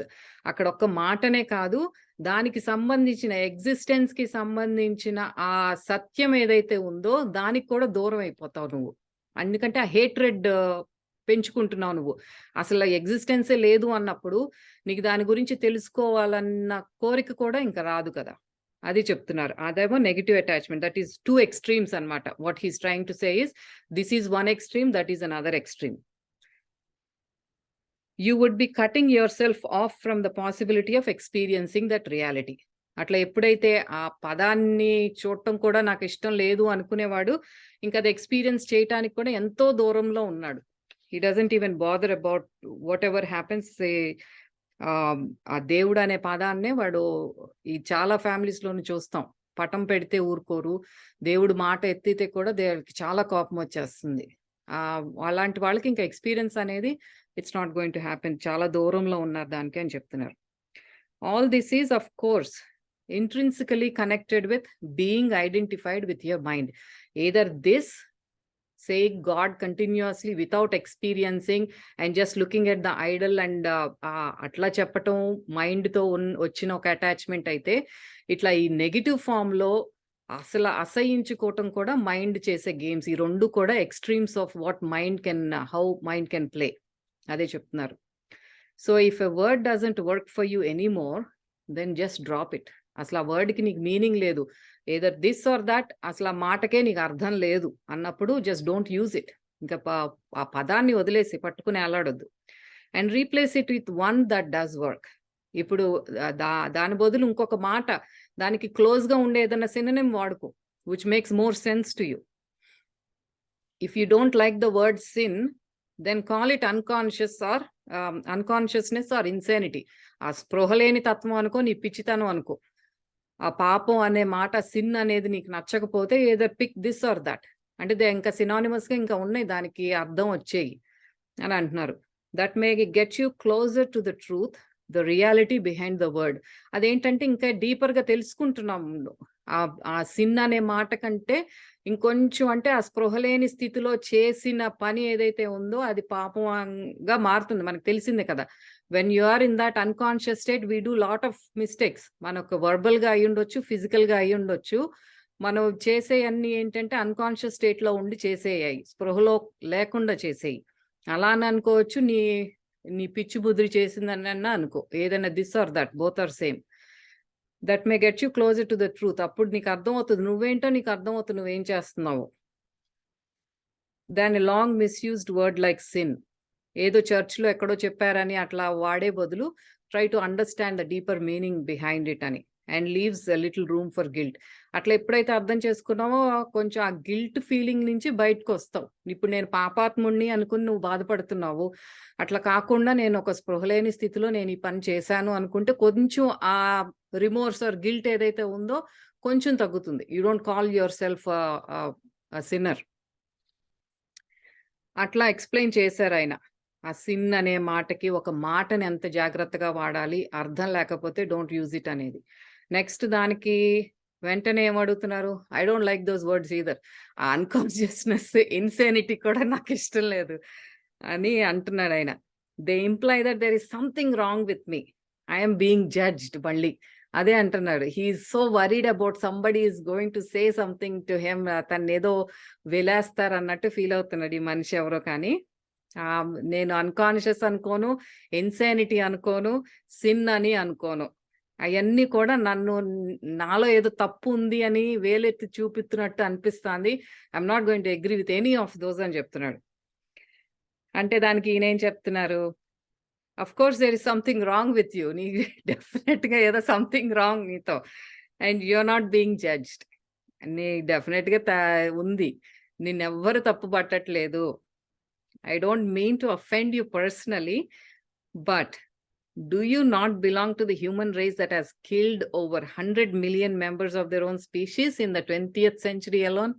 అక్కడ ఒక్క మాటనే కాదు, దానికి సంబంధించిన ఎగ్జిస్టెన్స్‌కి సంబంధించిన ఆ సత్యం ఏదైతే ఉందో దానికి కూడా దూరం అయిపోతావు నువ్వు. ఎందుకంటే ఆ హేట్రెడ్ పెంచుకుంటున్నావు నువ్వు. అసలు ఎగ్జిస్టెన్సే లేదు అన్నప్పుడు నీకు దాని గురించి తెలుసుకోవాలన్న కోరిక కూడా ఇంక రాదు కదా! అది చెప్తున్నారు. అదేమో negative attachment. That is 2 extremes అన్నమాట. What he is trying to say is this is one extreme, that is another extreme. You would be cutting yourself off from the possibility of experiencing that reality. అట్లా ఎప్పుడైతే ఆ పదాన్ని చూడటం కూడా నాకిష్టం లేదు అనుకునేవాడు, ఇంకది ఎక్స్‌పీరియన్స్ చేయటానికి కూడా ఎంతో దూరంలో ఉన్నాడు. హి doesn't even bother about whatever happens. ఆ దేవుడనే పదాన్నే వాడు ఈ చాలా ఫ్యామిలీస్‌లోను చూస్తాం. పటం పెడితే ఊరుకోరు. దేవుడు మాట ఎత్తితే కూడా దేవుడికి చాలా కోపమొచ్చేస్తుంది. అలాంటి వాళ్ళకి ఇంకా ఎక్స్‌పీరియన్స్ అనేది it's not going to happen. చాలా దూరంలో ఉన్నారు దానికి అని చెప్తున్నారు. All this is, of course, intrinsically connected with being identified with your mind. Either this, saying God continuously without experiencing and just looking at the idol and atla చెప్పటం మైండ్‌తో వచ్చిన ఒక అటాచ్‌మెంట్ అయితే, ఇట్లా ఈ నెగెటివ్ ఫార్మ్‌లో అసల అసహించుకోవటం కూడా మైండ్ చేసే గేమ్స్. ఈ 2 కూడా extremes of how mind can play. అదే చెప్తున్నారు. So if a word doesn't work for you anymore, then just drop it. అసలు ఆ వర్డ్‌కి నీకు మీనింగ్ లేదు. ఎయిదర్ దిస్ ఆర్ దట్, అసలు ఆ మాటకే నీకు అర్థం లేదు అన్నప్పుడు జస్ట్ డోంట్ యూజ్ ఇట్. ఇంకా ఆ పదాన్ని వదిలేసి పట్టుకుని ఎలాడొద్దు. And replace it with one that does work. ఇప్పుడు దాని బదులు ఇంకొక మాట, దానికి క్లోజ్‌గా ఉండే ఏదైనా సినోనిమ్ వాడుకో, which makes more sense to you. If you don't like the word sin, then call it unconsciousness or insanity. ఆ స్పృహ లేని తత్వం అనుకో, నీ పిచ్చితనం అనుకో. ఆ పాపం అనే మాట, సిన్ అనేది నీకు నచ్చకపోతే either pick this or that. అంటే ఇంకా సినానిమస్‌గా ఇంకా ఉన్నాయి, దానికి అర్థం వచ్చేయి అని అంటున్నారు. That may get you closer to the truth, the reality behind the word. అదేంటంటే ఇంకా డీపర్‌గా తెలుసుకుంటున్నాము. ఆ సిన్ అనే మాట కంటే ఇంకొంచెం, అంటే ఆ స్పృహ లేని స్థితిలో చేసిన పని ఏదైతే ఉందో అది పాపంగా మారుతుంది. మనకు తెలిసిందే కదా! When you are in that unconscious state we do lot of mistakes. మనకు వర్బల్‌గా అయ్యుండొచ్చు, ఫిజికల్‌గా అయ్యుండొచ్చు. మనం చేసేయన్నీ ఏంటంటే అన్‌కాన్షియస్ స్టేట్‌లో ఉండి చేసేయాయి. స్పృహలో లేకుండా చేసేయి. అలా అని అనుకోవచ్చు. నీ పిచ్చి బుద్ధి చేసిందనన్నా అనుకో. ఏదైనా this or that, both are same. That may get you closer to the truth. అప్పుడు నీకు అర్థమవుతుంది నువ్వేంటో, నీకు అర్థమవుతుంది నువ్వేం చేస్తున్నావో. Than a long misused word like sin. ఏదో చర్చ్‌లో ఎక్కడో చెప్పారని అట్లా వాడే బదులు try to understand the deeper meaning behind it అని. And leaves little room for guilt. అట్లా ఎప్పుడైతే అర్థం చేసుకున్నావో కొంచెం ఆ గిల్ట్ ఫీలింగ్ నుంచి బయటకొస్తావు. ఇప్పుడు నేను పాపాత్ముడిని అనుకుని నువ్వు బాధపడుతున్నావు. అట్లా కాకుండా నేను ఒక స్పృహ లేని స్థితిలో నేను ఈ పని చేశాను అనుకుంటే కొంచెం ఆ రిమోర్స్ ఆర్ గిల్ట్ ఏదైతే ఉందో కొంచెం తగ్గుతుంది. You don't call your self sinner. అట్లా ఎక్స్‌ప్లెయిన్ చేశారాయన. ఆ సిన్ అనే మాటకి ఒక మాటని ఎంత జాగ్రత్తగా వాడాలి, అర్థం లేకపోతే డోంట్ యూజ్ ఇట్ అనేది. నెక్స్ట్ దానికి వెంటనే ఏమడుగుతున్నారు? I don't like those words either. ఆ అన్‌కాన్షియస్‌నెస్, ఇన్సానిటీ కూడా నాకిష్టం లేదు అని అంటున్నాడాయన. They imply that there is something wrong with me. I am being judged మళ్ళీ. అదే అంటున్నాడు. He is so worried about somebody is going to say something to him. తన్నేదో వెలేస్తారన్నట్టు ఫీల్ అవుతున్నాడు ఈ మనిషి ఎవరో కానీ. నేను అన్‌కాన్షియస్ అనుకోను, ఇన్సానిటీ అనుకోను, సిన్ అని అనుకోను. అయన్నీ కూడా నాలో ఏదో తప్పు ఉంది అని వేలెత్తి చూపిస్తున్నట్టు అనిపిస్తాంది. I'm not going to agree with any of those అని చెప్తున్నాడు. అంటే దానికి ఈయనేం చెప్తున్నారు? Of course there is something wrong with you. నీ డెఫినెట్‌గా ఏదో సంథింగ్ రాంగ్ నీతో. And you are not being judged. డెఫినెట్‌గా ఉంది. నిన్నెవ్వరు తప్పు పట్టట్లేదు. I don't mean to offend you personally, but do you not belong to the human race that has killed over 100 million members of their own species in the 20th century alone?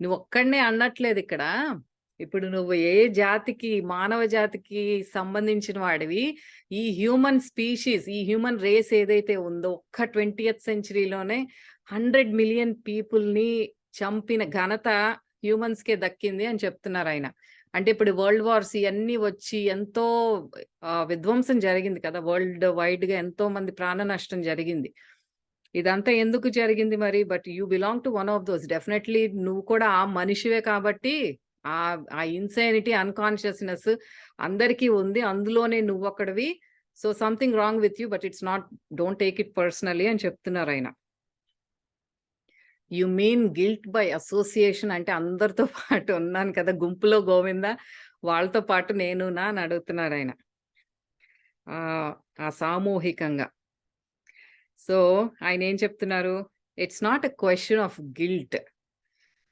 నువ్వు ఒక్కడినే అనట్లేదు ఇక్కడ. ఇప్పుడు నువ్వు ఏ జాతికి, మానవ జాతికి సంబంధించిన వాడివి. ఈ హ్యూమన్ స్పీషీస్, ఈ హ్యూమన్ రేస్ ఏదైతే ఉందో ఒక్క 20th సెంచరీలోనే 100 మిలియన్ పీపుల్‌ని చంపిన ఘనత హ్యూమన్స్‌కే దక్కింది అని చెప్తున్నారాయన. అంటే ఇప్పుడు వరల్డ్ వార్స్ ఇయన్నీ వచ్చి ఎంతో విధ్వంసం జరిగింది కదా! వరల్డ్ వైడ్‌గా ఎంతో మంది ప్రాణ నష్టం జరిగింది. ఇదంతా ఎందుకు జరిగింది మరి? But you belong to one of those. Definitely నువ్వు కూడా ఆ మనిషివే కాబట్టి ఆ ఇన్సానిటీ, అన్‌కాన్షియస్‌నెస్ అందరికీ ఉంది. అందులోనే నువ్వొక్కడివి. So something wrong with you, but it's not, don't take it personally అని చెప్తున్నారాయన. You mean guilt by association అంటే అందరితో పాటు ఉన్నాను కదా! గుంపులో గోవింద వాళ్ళతో పాటు నేనునా అని అడుగుతున్నారాయన. ఆ సామూహికంగా. సో ఆయనేం చెప్తున్నారు? It's not a question of guilt.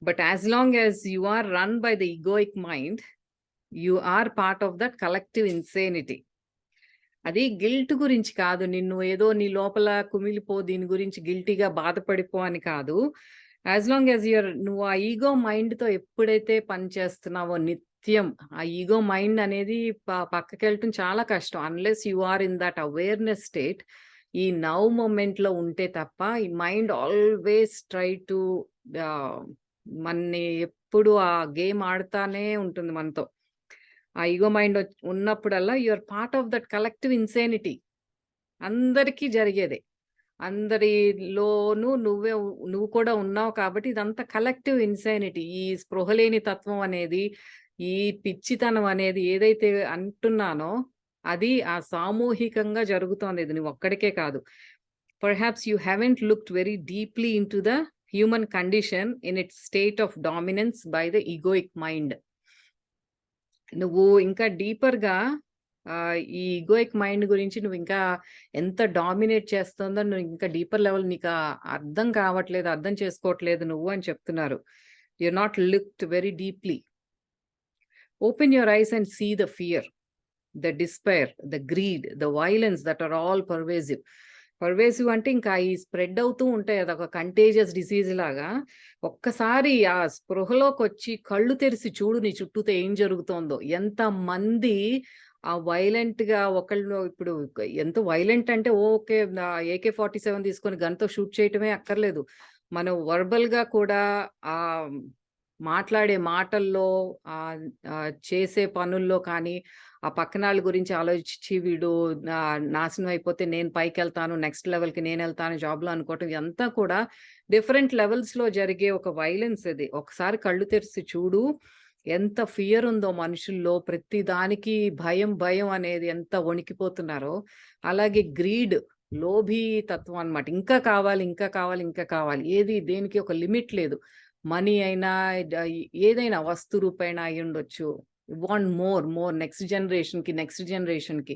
But as long as you are run by the egoic mind, you are part of that collective insanity. అది గిల్ట్ గురించి కాదు. నిన్ను ఏదో నీ లోపల కుమిలిపో, దీని గురించి గిల్టీగా బాధపడిపో అని కాదు. యాస్ లాంగ్ యాస్ నువ్వు ఆ ఈగో మైండ్‌తో ఎప్పుడైతే పని చేస్తున్నావో నిత్యం, ఆ ఈగో మైండ్ అనేది పక్కకెళ్ళటం చాలా కష్టం. Unless you are in that awareness state. ఈ నౌ మొమెంట్‌లో ఉంటే తప్ప ఈ మైండ్ ఆల్వేస్ ట్రై టు మన్ని ఎప్పుడు ఆ గేమ్ ఆడుతానే ఉంటుంది మనతో. ఆ ఈగో మైండ్ ఉన్నప్పుడల్లా you are part of that collective insanity. అందరికీ జరిగేదే. అందరిలోనూ నువ్వు కూడా ఉన్నావు కాబట్టి ఇదంతా కలెక్టివ్ ఇన్సానిటీ. ఈ స్పృహలేని తత్వం అనేది, ఈ పిచ్చితనం అనేది ఏదైతే అంటున్నానో అది ఆ సామూహికంగా జరుగుతోంది. ఇది నువ్వొక్కడికే కాదు. Perhaps you haven't looked very deeply into the human condition in it's state of dominance by the egoic mind. నువ్వు ఇంకా డీపర్‌గా ఈ ఈగోయిక్ మైండ్ గురించి నువ్వు ఇంకా ఎంత డామినేట్ చేస్తుందో నువ్వు ఇంకా డీపర్ లెవెల్ నీకు అర్థం కావట్లేదు, అర్థం చేసుకోవట్లేదు నువ్వు అని చెప్తున్నారు. You are not looked very deeply. Open your eyes and see the fear, the despair, the greed, the violence that are all pervasive. Pervasive అంటే ఇంకా ఈ స్ప్రెడ్ అవుతూ ఉంటాయి. అదొక కంటేజియస్ డిసీజ్ లాగా. ఒక్కసారి ఆ స్పృహలోకొచ్చి కళ్ళు తెరిసి చూడు నీ చుట్టూతో ఏం జరుగుతోందో. ఎంతమంది వైలెంట్‌గా ఒకళ్ళు ఇప్పుడు ఎంత వైలెంట్ అంటే ఓకే. AK-47 తీసుకొని గన్‌తో షూట్ చేయటమే అక్కర్లేదు. మనం వర్బల్‌గా కూడా ఆహ్, మాట్లాడే మాటల్లో చేసే పనుల్లో కానీ, ఆ పక్కనాళ్ళ గురించి ఆలోచించి వీడు నాశనం అయిపోతే నేను పైకెళ్తాను, నెక్స్ట్ లెవెల్‌కి నేనెళ్తాను జాబ్‌లో అనుకోవటం ఇదంతా కూడా డిఫరెంట్ లెవెల్స్‌లో జరిగే ఒక వయలెన్స్ ఇది. ఒకసారి కళ్ళు తెరిసి చూడు. ఎంత ఫియర్ ఉందో మనుషుల్లో, ప్రతి దానికి భయం, భయం అనేది ఎంత వణికిపోతున్నారో. అలాగే గ్రీడ్, లోభీ తత్వం అన్నమాట. ఇంకా కావాలి, ఇంకా కావాలి, ఇంకా కావాలి. ఏది దేనికి ఒక లిమిట్ లేదు. మనీ అయినా, ఏదైనా వస్తు రూపేణా అయ్యుండొచ్చు. వాంట్ మోర్ నెక్స్ట్ జనరేషన్కి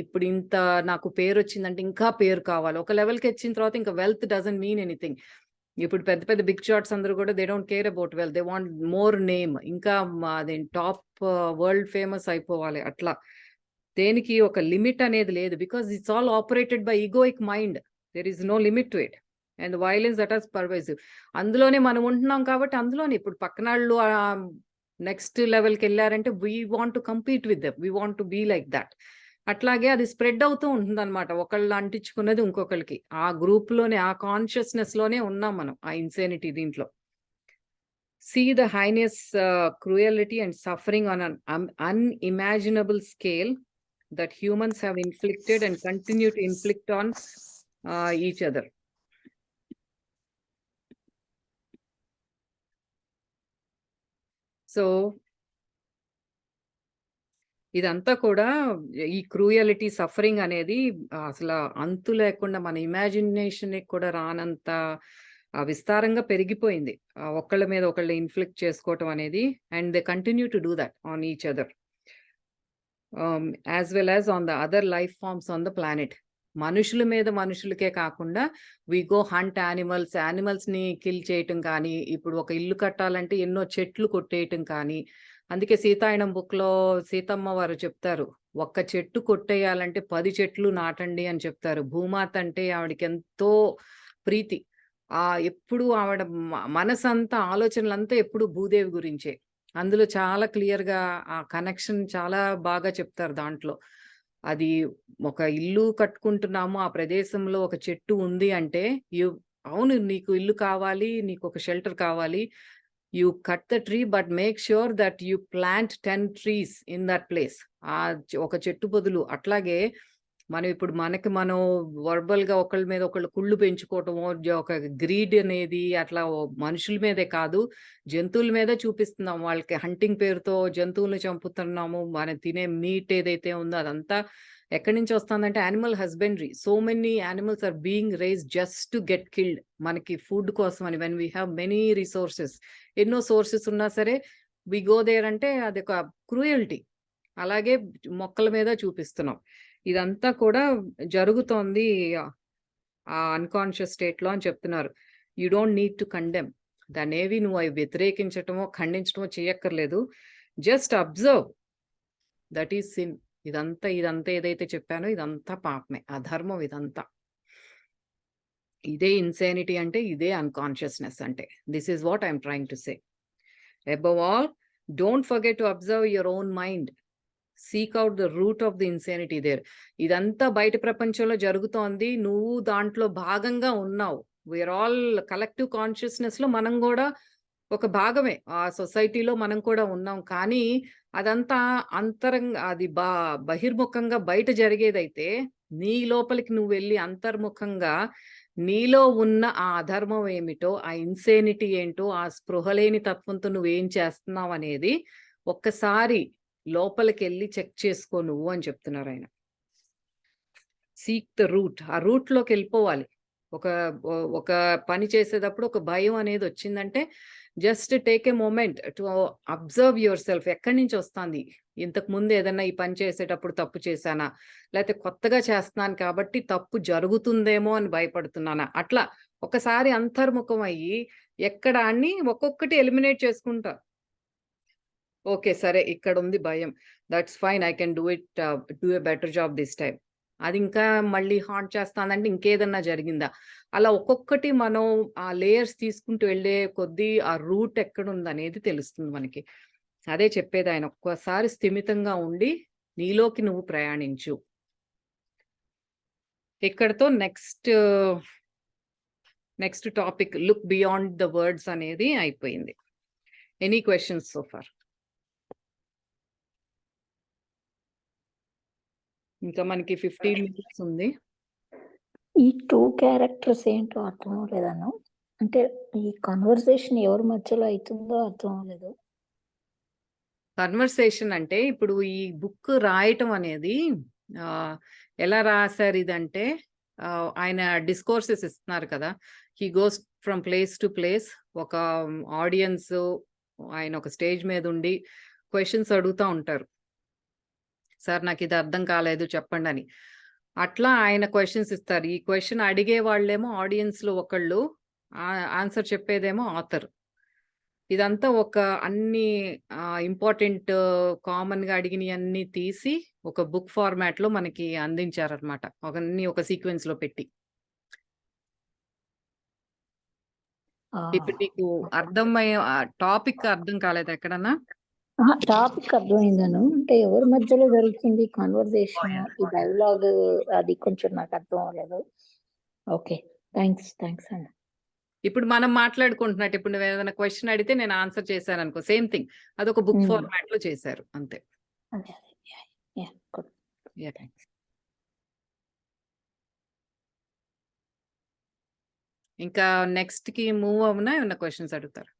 ఇప్పుడు ఇంత నాకు పేరు వచ్చిందంటే ఇంకా పేరు కావాలి. ఒక లెవెల్కి వచ్చిన తర్వాత ఇంకా వెల్త్ డజంట్ మీన్ ఎనీథింగ్. ఇప్పుడు పెద్ద పెద్ద బిగ్ షాట్స్ అందరూ కూడా they don't care about wealth, they want more name, ఇంకా అదేంటి టాప్ వరల్డ్ ఫేమస్ అయిపోవాలి. అట్లా దేనికి ఒక లిమిట్ అనేది లేదు, because it's all operated by egoic mind. There is no limit to it and violence that is pervasive. అందులోనే మనం ఉంటున్నాం కాబట్టి అందులోనే ఇప్పుడు పక్కనాళ్ళు నెక్స్ట్ లెవెల్కి వెళ్ళారంటే we want to compete with them, we want to be like that. అట్లాగే అది స్ప్రెడ్ అవుతూ ఉంటుంది అనమాట, ఒకళ్ళు అంటించుకున్నది ఇంకొకరికి. ఆ గ్రూప్ లోనే, ఆ కాన్షియస్నెస్ లోనే ఉన్నాం మనం, ఆ ఇన్సేనిటీ దీంట్లో. See the heinous cruelty and suffering on an unimaginable scale that humans have inflicted and continue to inflict on each other. So ఇదంతా కూడా ఈ క్రూయలిటీ, సఫరింగ్ అనేది అసలు అంతు లేకుండా మన ఇమాజినేషన్ కూడా రానంత విస్తారంగా పెరిగిపోయింది. ఒకళ్ళ మీద ఒకళ్ళు ఇన్ఫ్లిక్ట్ చేసుకోవటం అనేది, and they continue to do that on each other as well as on the other life forms on the planet. మనుషుల మీద మనుషులకే కాకుండా వి గో హంట్ యానిమల్స్ ని కిల్ చేయటం కానీ, ఇప్పుడు ఒక ఇల్లు కట్టాలంటే ఎన్నో చెట్లు కొట్టేయటం కానీ. అందుకే సీతాయనం బుక్ లో సీతమ్మ వారు చెప్తారు, ఒక్క చెట్టు కొట్టేయాలంటే 10 చెట్లు నాటండి అని చెప్తారు. భూమాత అంటే ఆవిడకి ఎంతో ప్రీతి. ఎప్పుడు ఆవిడ మనసంతా, ఆలోచనలంతా ఎప్పుడు భూదేవి గురించే. అందులో చాలా క్లియర్ గా ఆ కనెక్షన్ చాలా బాగా చెప్తారు దాంట్లో. అది ఒక ఇల్లు కట్టుకుంటున్నాము, ఆ ప్రదేశంలో ఒక చెట్టు ఉంది అంటే, అవును నీకు ఇల్లు కావాలి, నీకు ఒక షెల్టర్ కావాలి, you cut the tree but make sure that you plant 10 trees in that place. ఒక చెట్టు బదులు. అట్లాగే మనం ఇప్పుడు మనం వర్బల్ గా ఒకళ్ళ మీద ఒకళ్ళు కుళ్ళు పెంచుకోవటము, ఒక గ్రీడ్ అనేది అట్లా మనుషుల మీదే కాదు, జంతువుల మీద చూపిస్తున్నాం. వాళ్ళకి హంటింగ్ పేరుతో జంతువులను చంపుతున్నాము. మనం తినే మీట్ ఏదైతే ఉందో అదంతా ఎక్కడి నుంచి వస్తుందంటే animal husbandry. So many animals are being rise just to get killed, మనకి ఫుడ్ కోసం అని. When we have many resources, ఎన్నో సోర్సెస్ ఉన్నా సరే వి గో దేర్ అంటే అది ఒక క్రూయల్టీ. అలాగే మొక్కల మీద చూపిస్తున్నాం. ఇదంతా కూడా జరుగుతోంది ఆ అన్కాన్షియస్ స్టేట్ లో అని చెప్తున్నారు. You don't need to condemn. దాన్నేవి నువ్వు అవి వ్యతిరేకించటమో ఖండించటమో చేయక్కర్లేదు. Just observe, that is sin. ఇదంతా ఏదైతే చెప్పానో ఇదంతా పాపమే, అధర్మం ఇదంతా. ఇదే ఇన్సానిటీ అంటే, ఇదే అన్కాన్షియస్నెస్ అంటే. This is what I'm trying to say. Above all, don't forget to observe your own mind. Seek out the root of the insanity there. ఇదంతా బయట ప్రపంచంలో జరుగుతోంది, నువ్వు దాంట్లో భాగంగా ఉన్నావు. వీఆర్ ఆల్ కలెక్టివ్ కాన్షియస్నెస్ లో మనం కూడా ఒక భాగమే. ఆ సొసైటీలో మనం కూడా ఉన్నాం. కానీ అదంతా అంతరంగా, అది బహిర్ముఖంగా బయట జరిగేదైతే, నీ లోపలికి నువ్వు వెళ్ళి అంతర్ముఖంగా నీలో ఉన్న ఆ అధర్మం ఏమిటో, ఆ ఇన్సేనిటీ ఏంటో, ఆ స్పృహలేని తత్వంతో నువ్వేం చేస్తున్నావు అనేది ఒక్కసారి లోపలికి వెళ్ళి చెక్ చేసుకో నువ్వు అని చెప్తున్నారు ఆయన. Seek the root. ఆ రూట్ లోకి వెళ్ళిపోవాలి. ఒక పని చేసేటప్పుడు ఒక భయం అనేది వచ్చిందంటే, just take a moment to observe yourself. ఎక్కడి నుంచి వస్తుంది? ఇంతకు ముందు ఏదన్నా ఈ పని చేసేటప్పుడు తప్పు చేశానా, లేకపోతే కొత్తగా చేస్తున్నాను కాబట్టి తప్పు జరుగుతుందేమో అని భయపడుతున్నానా? అట్లా ఒకసారి అంతర్ముఖం అయ్యి ఎక్కడ అన్ని ఒక్కొక్కటి ఎలిమినేట్ చేసుకుంటా. ఓకే, సరే ఇక్కడ ఉంది భయం, that's fine, I can do a better job this time. అది ఇంకా మళ్ళీ హాంట్ చేస్తానంటే ఇంకేదన్నా జరిగిందా? అలా ఒక్కొక్కటి మనం ఆ లేయర్స్ తీసుకుంటూ వెళ్ళే కొద్దీ ఆ రూట్ ఎక్కడుందనేది తెలుస్తుంది మనకి. అదే చెప్పేది ఆయన, ఒక్కసారి స్థిమితంగా ఉండి నీలోకి నువ్వు ప్రయాణించు. ఇక్కడతో next topic look beyond the words అనేది అయిపోయింది. Any questions so far? ఇంకా మనకి 15 minutes ఉంది.
ఈ 2 క్యారెక్టర్స్ ఏంటో అర్థం అవ్వలేదను. అంటే ఈ కన్వర్సేషన్ ఎవరి మధ్యలో అవుతుందో అర్థం అవ్వలేదు.
కన్వర్సేషన్ అంటే ఇప్పుడు ఈ బుక్ రాయటం అనేది ఎలా రాశారు ఇదంటే, ఆయన డిస్కోర్సెస్ ఇస్తున్నారు కదా, he goes from place to place. ఒక ఆడియన్స్, ఆయన ఒక స్టేజ్ మీద ఉండి క్వశ్చన్స్ అడుగుతా ఉంటారు. సార్ నాకు ఇది అర్థం కాలేదు చెప్పండి అని. అట్లా ఆయన క్వశ్చన్స్ ఇస్తారు. ఈ క్వశ్చన్ అడిగే వాళ్ళేమో ఆడియన్స్‌లో ఒకళ్ళు, ఆన్సర్ చెప్పేదేమో ఆథర్. ఇదంతా ఒక అన్ని ఇంపార్టెంట్ కామన్‌గా అడిగినయన్నీ తీసి ఒక బుక్ ఫార్మాట్‌లో మనకి అందించారనమాట. అవన్నీ ఒక సీక్వెన్స్‌లో పెట్టి. ఇప్పుడు నీకు అర్థమయ్యే టాపిక్ అర్థం కాలేదా ఎక్కడన్నా?
టాపిక్ అర్థమైందను. అంటే ఎవరి మధ్యలో జరుగుతుంది కన్వర్జేషన్, ఈ డైలాగ్ అది కొంచెం నాకు అర్థం అవ్వలేదు. ఓకే. థ్యాంక్స్ అండి.
ఇప్పుడు మనం మాట్లాడుకుంటున్నట్టు ఇప్పుడు నువ్వు ఏదైనా క్వశ్చన్ అడిగితే నేను ఆన్సర్ చేశాననుకో సేమ్ థింగ్. అదొక బుక్ ఫార్మాట్‌లో చేశారు అంతే.
అదే. యాహ్! గుడ్.
యాహ్! థాంక్స్. ఇంకా నెక్స్ట్‌కి మూవ్ అవ్వనా? ఏమన్నా క్వశ్చన్స్ అడుగుతారా?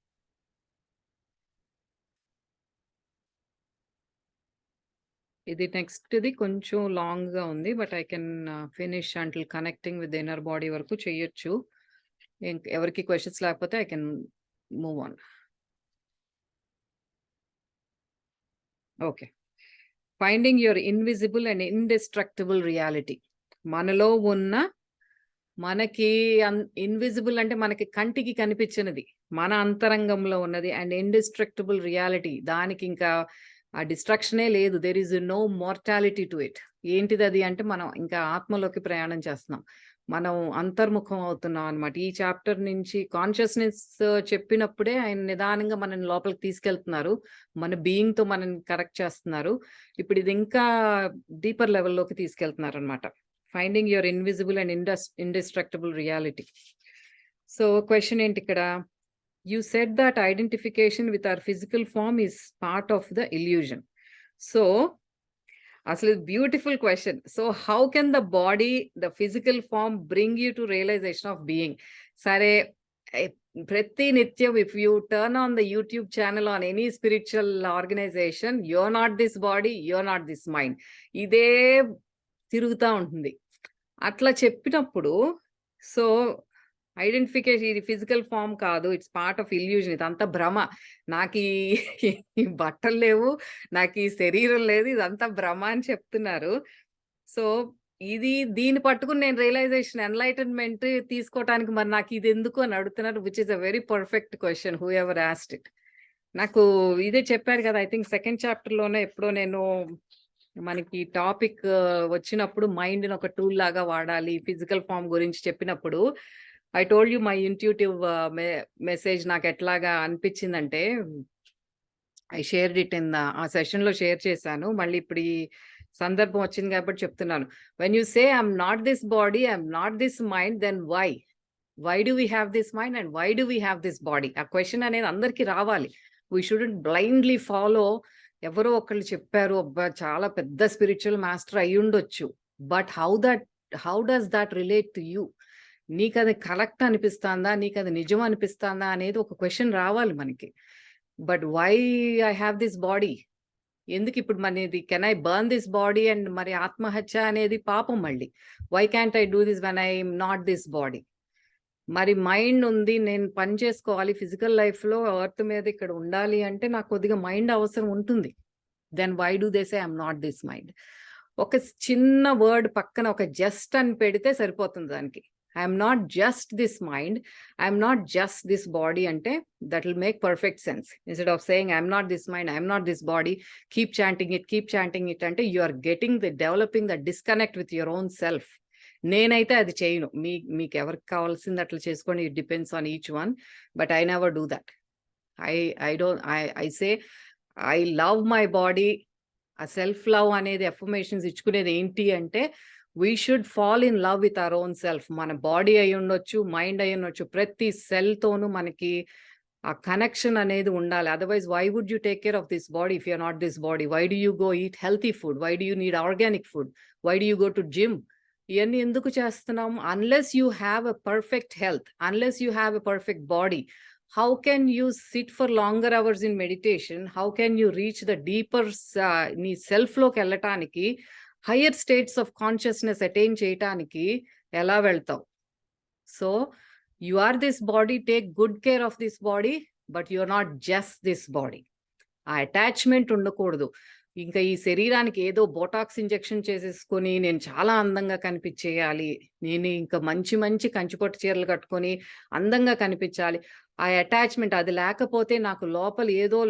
ఇది నెక్స్ట్‌ది కొంచెం లాంగ్‌గా ఉంది. But I can finish until connecting with the inner body వరకు చేయొచ్చు. ఎవరికి క్వశ్చన్స్ లేకపోతే I can move on. Okay. Finding your invisible and indestructible reality. మనలో ఉన్న మనకి ఇన్విజిబుల్ అంటే మనకి కంటికి కనిపించినది. మన అంతరంగంలో ఉన్నది. అండ్ ఇండెస్ట్రక్టిబుల్ రియాలిటీ దానికి ఇంకా ఆ డిస్ట్రక్షనే లేదు. There is no mortality to it. ఏంటిదది అంటే మనం ఇంకా ఆత్మలోకి ప్రయాణం చేస్తున్నాం. మనం అంతర్ముఖం అవుతున్నాం అన్నమాట. ఈ చాప్టర్ నుంచి కాన్షియస్‌నెస్ చెప్పినప్పుడే ఆయన నిదానంగా మనల్ని లోపలికి తీసుకెళ్తున్నారు. మన బీయింగ్‌తో మనల్ని కరెక్ట్ చేస్తున్నారు. ఇప్పుడు ఇది ఇంకా డీపర్ లెవెల్‌లోకి తీసుకెళ్తున్నారన్నమాట. Finding your invisible and indestructible reality. So question ఏంటి ఇక్కడ? You said that identification with our physical form is part of the illusion. So, అసలు beautiful question. So how can the body, the physical form bring you to realisation of being? సరే, ప్రతి నిత్యం if you turn on the YouTube channel on any spiritual organisation, you're not this body, you're not this mind, ఇదే తిరుగుతూ ఉంటుంది. అట్లా చెప్పినప్పుడు so identification ఇది physical form కాదు, ఇట్స్ పార్ట్ ఆఫ్ ఇల్యూజన్, ఇదంతా భ్రమ. నాకు ఈ బట్టలు లేవు, నాకు ఈ శరీరం లేదు, ఇదంతా భ్రమ అని చెప్తున్నారు. సో దీన్ని పట్టుకుని నేను రియలైజేషన్ ఎన్లైటన్మెంట్ తీసుకోవటానికి మరి నాకు ఇది ఎందుకు అని అడుగుతున్నారు. Which is a very perfect question who ever asked it. నాకు ఇదే చెప్పారు కదా, ఐ థింక్ సెకండ్ చాప్టర్ లోనే ఎప్పుడో నేను మనకి టాపిక్ వచ్చినప్పుడు మైండ్ ని ఒక టూల్ లాగా వాడాలి ఫిజికల్ ఫామ్ గురించి చెప్పినప్పుడు I told you my intuitive message నాకు ఎట్లాగా అనిపించిందంటే ఐ షేర్డ్ ఇట్ ఇన్ ఆ సెషన్ లో షేర్ చేశాను. మళ్ళీ ఇప్పుడు ఈ సందర్భం వచ్చింది కాబట్టి చెప్తున్నాను. When you say I'm not this body, I'm not this mind, then why do we have this mind and why do we have this body? ఆ క్వశ్చన్ అనేది అందరికీ రావాలి. We shouldn't blindly follow. ఎవరో ఒకళ్ళు చెప్పారు, అబ్బా చాలా పెద్ద స్పిరిచువల్ మాస్టర్ అయి ఉండొచ్చు, but how does that relate to you? నీకు అది కరెక్ట్ అనిపిస్తుందా, నీకు అది నిజం అనిపిస్తుందా అనేది ఒక క్వశ్చన్ రావాలి మనకి. But why I have this body? ఎందుకు ఇప్పుడు మనది can I burn this body? And మరి ఆత్మహత్య అనేది పాపం. మళ్ళీ why can't I do this when I not this body? మరి మైండ్ ఉంది, నేను పని చేసుకోవాలి ఫిజికల్ లైఫ్ లో, ఎర్త్ మీద ఇక్కడ ఉండాలి అంటే నాకు కొద్దిగా మైండ్ అవసరం ఉంటుంది. Then why do they say I'm not this mind? ఒక చిన్న వర్డ్ పక్కన ఒక జస్ట్ అని పెడితే సరిపోతుంది దానికి. I'm not just this mind, I'm not just this body అంటే that will make perfect sense. Instead of saying I'm not this mind, I'm not this body, keep chanting it అంటే you are getting the developing the disconnect with your own self. నేనైతే అది చేయను. మీకు ఎవరికి కావాల్సింది అట్లా చేసుకోండి, it depends on each one, but I never do that. I say I love my body. ఆ సెల్ఫ్ లవ్ అనేది ఎఫర్మేషన్స్ ఇచ్చుకునేది ఏంటి అంటే we should fall in love with our own self. మన బాడీ అయి ఉండొచ్చు, మైండ్ అయి ఉండొచ్చు, ప్రతి సెల్ తోనూ మనకి ఆ కనెక్షన్ అనేది ఉండాలి. Otherwise why would you take care of this body if you're not this body? Why do you go eat healthy food? Why do you need organic food? Why do you go to gym? ఇవన్నీ ఎందుకు చేస్తున్నాం? Unless you have a perfect health, unless you have a perfect body, how can you sit for longer hours in meditation? How can you reach the deeper నీ self లోకి వెళ్ళటానికి, higher states of consciousness attain చేయటానికి ఎలా వెళ్తావు? So you are this body, take good care of this body, but you are not just this body. ఆ attachment ఉండకూడదు. ఇంకా ఈ శరీరానికి ఏదో బోటాక్స్ ఇంజెక్షన్ చేసేసుకొని నేను చాలా అందంగా కనిపించేయాలి, నేను ఇంకా మంచి మంచి కంచిపట్టు చీరలు కట్టుకొని అందంగా కనిపించాలి. ఆ అటాచ్మెంట్ అది లేకపోతే నాకు లోపల ఏదో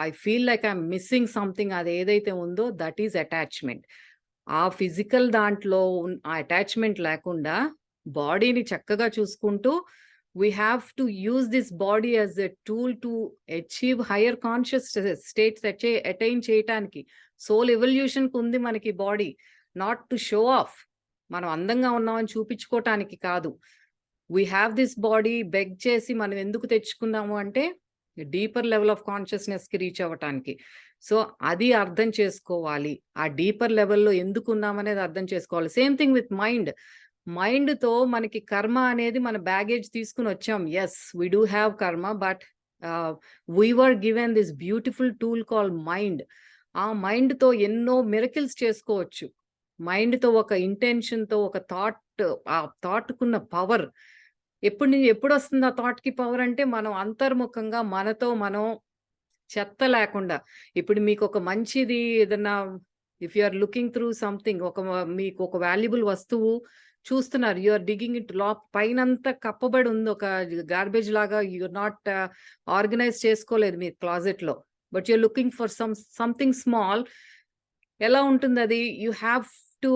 I feel like I'm missing something. అది ఏదైతే ఉందో దట్ ఈజ్ అటాచ్మెంట్. ఆ ఫిజికల్ దాంట్లో ఆ అటాచ్మెంట్ లేకుండా బాడీని చక్కగా చూసుకుంటూ we have to use this body as a tool to achieve higher conscious states attain చేయటానికి. సోల్ ఎవల్యూషన్ కు ఉంది మనకి body, not to show off. మనం అందంగా ఉన్నామని చూపించుకోవటానికి కాదు. We have this body beg చేసి మనం ఎందుకు తెచ్చుకున్నాము అంటే డీపర్ లెవెల్ ఆఫ్ కాన్షియస్నెస్ కి రీచ్ అవ్వటానికి. సో అది అర్థం చేసుకోవాలి. ఆ డీపర్ లెవెల్లో ఎందుకు ఉన్నామనేది అర్థం చేసుకోవాలి. Same thing with mind. మైండ్‌తో మనకి కర్మ అనేది మన బ్యాగేజ్ తీసుకొని వచ్చాం. Yes, we do have karma, but we were given this beautiful tool called mind. ఆ మైండ్‌తో ఎన్నో మిరకిల్స్ చేసుకోవచ్చు. మైండ్‌తో ఒక ఇంటెన్షన్‌తో ఒక ఆ థాట్‌కున్న పవర్ ఎప్పుడొస్తుంది ఆ థాట్‌కి పవర్ అంటే మనం అంతర్ముఖంగా మనతో మనం చెత్త లేకుండా. ఇప్పుడు మీకు ఒక మంచిది ఏదన్నా, if you are looking through something, మీకు ఒక వాల్యుబుల్ వస్తువు చూస్తున్నారు, యు ఆర్ డిగ్గింగ్ ఇట్, పైనంతా కప్పబడి ఉంది ఒక గార్బేజ్ లాగా, యు ఆర్ నాట్ ఆర్గనైజ్ చేసుకోలేదు మీ క్లాజెట్ లో, but you are looking for something small. ఎలా ఉంటుంది అది? You have to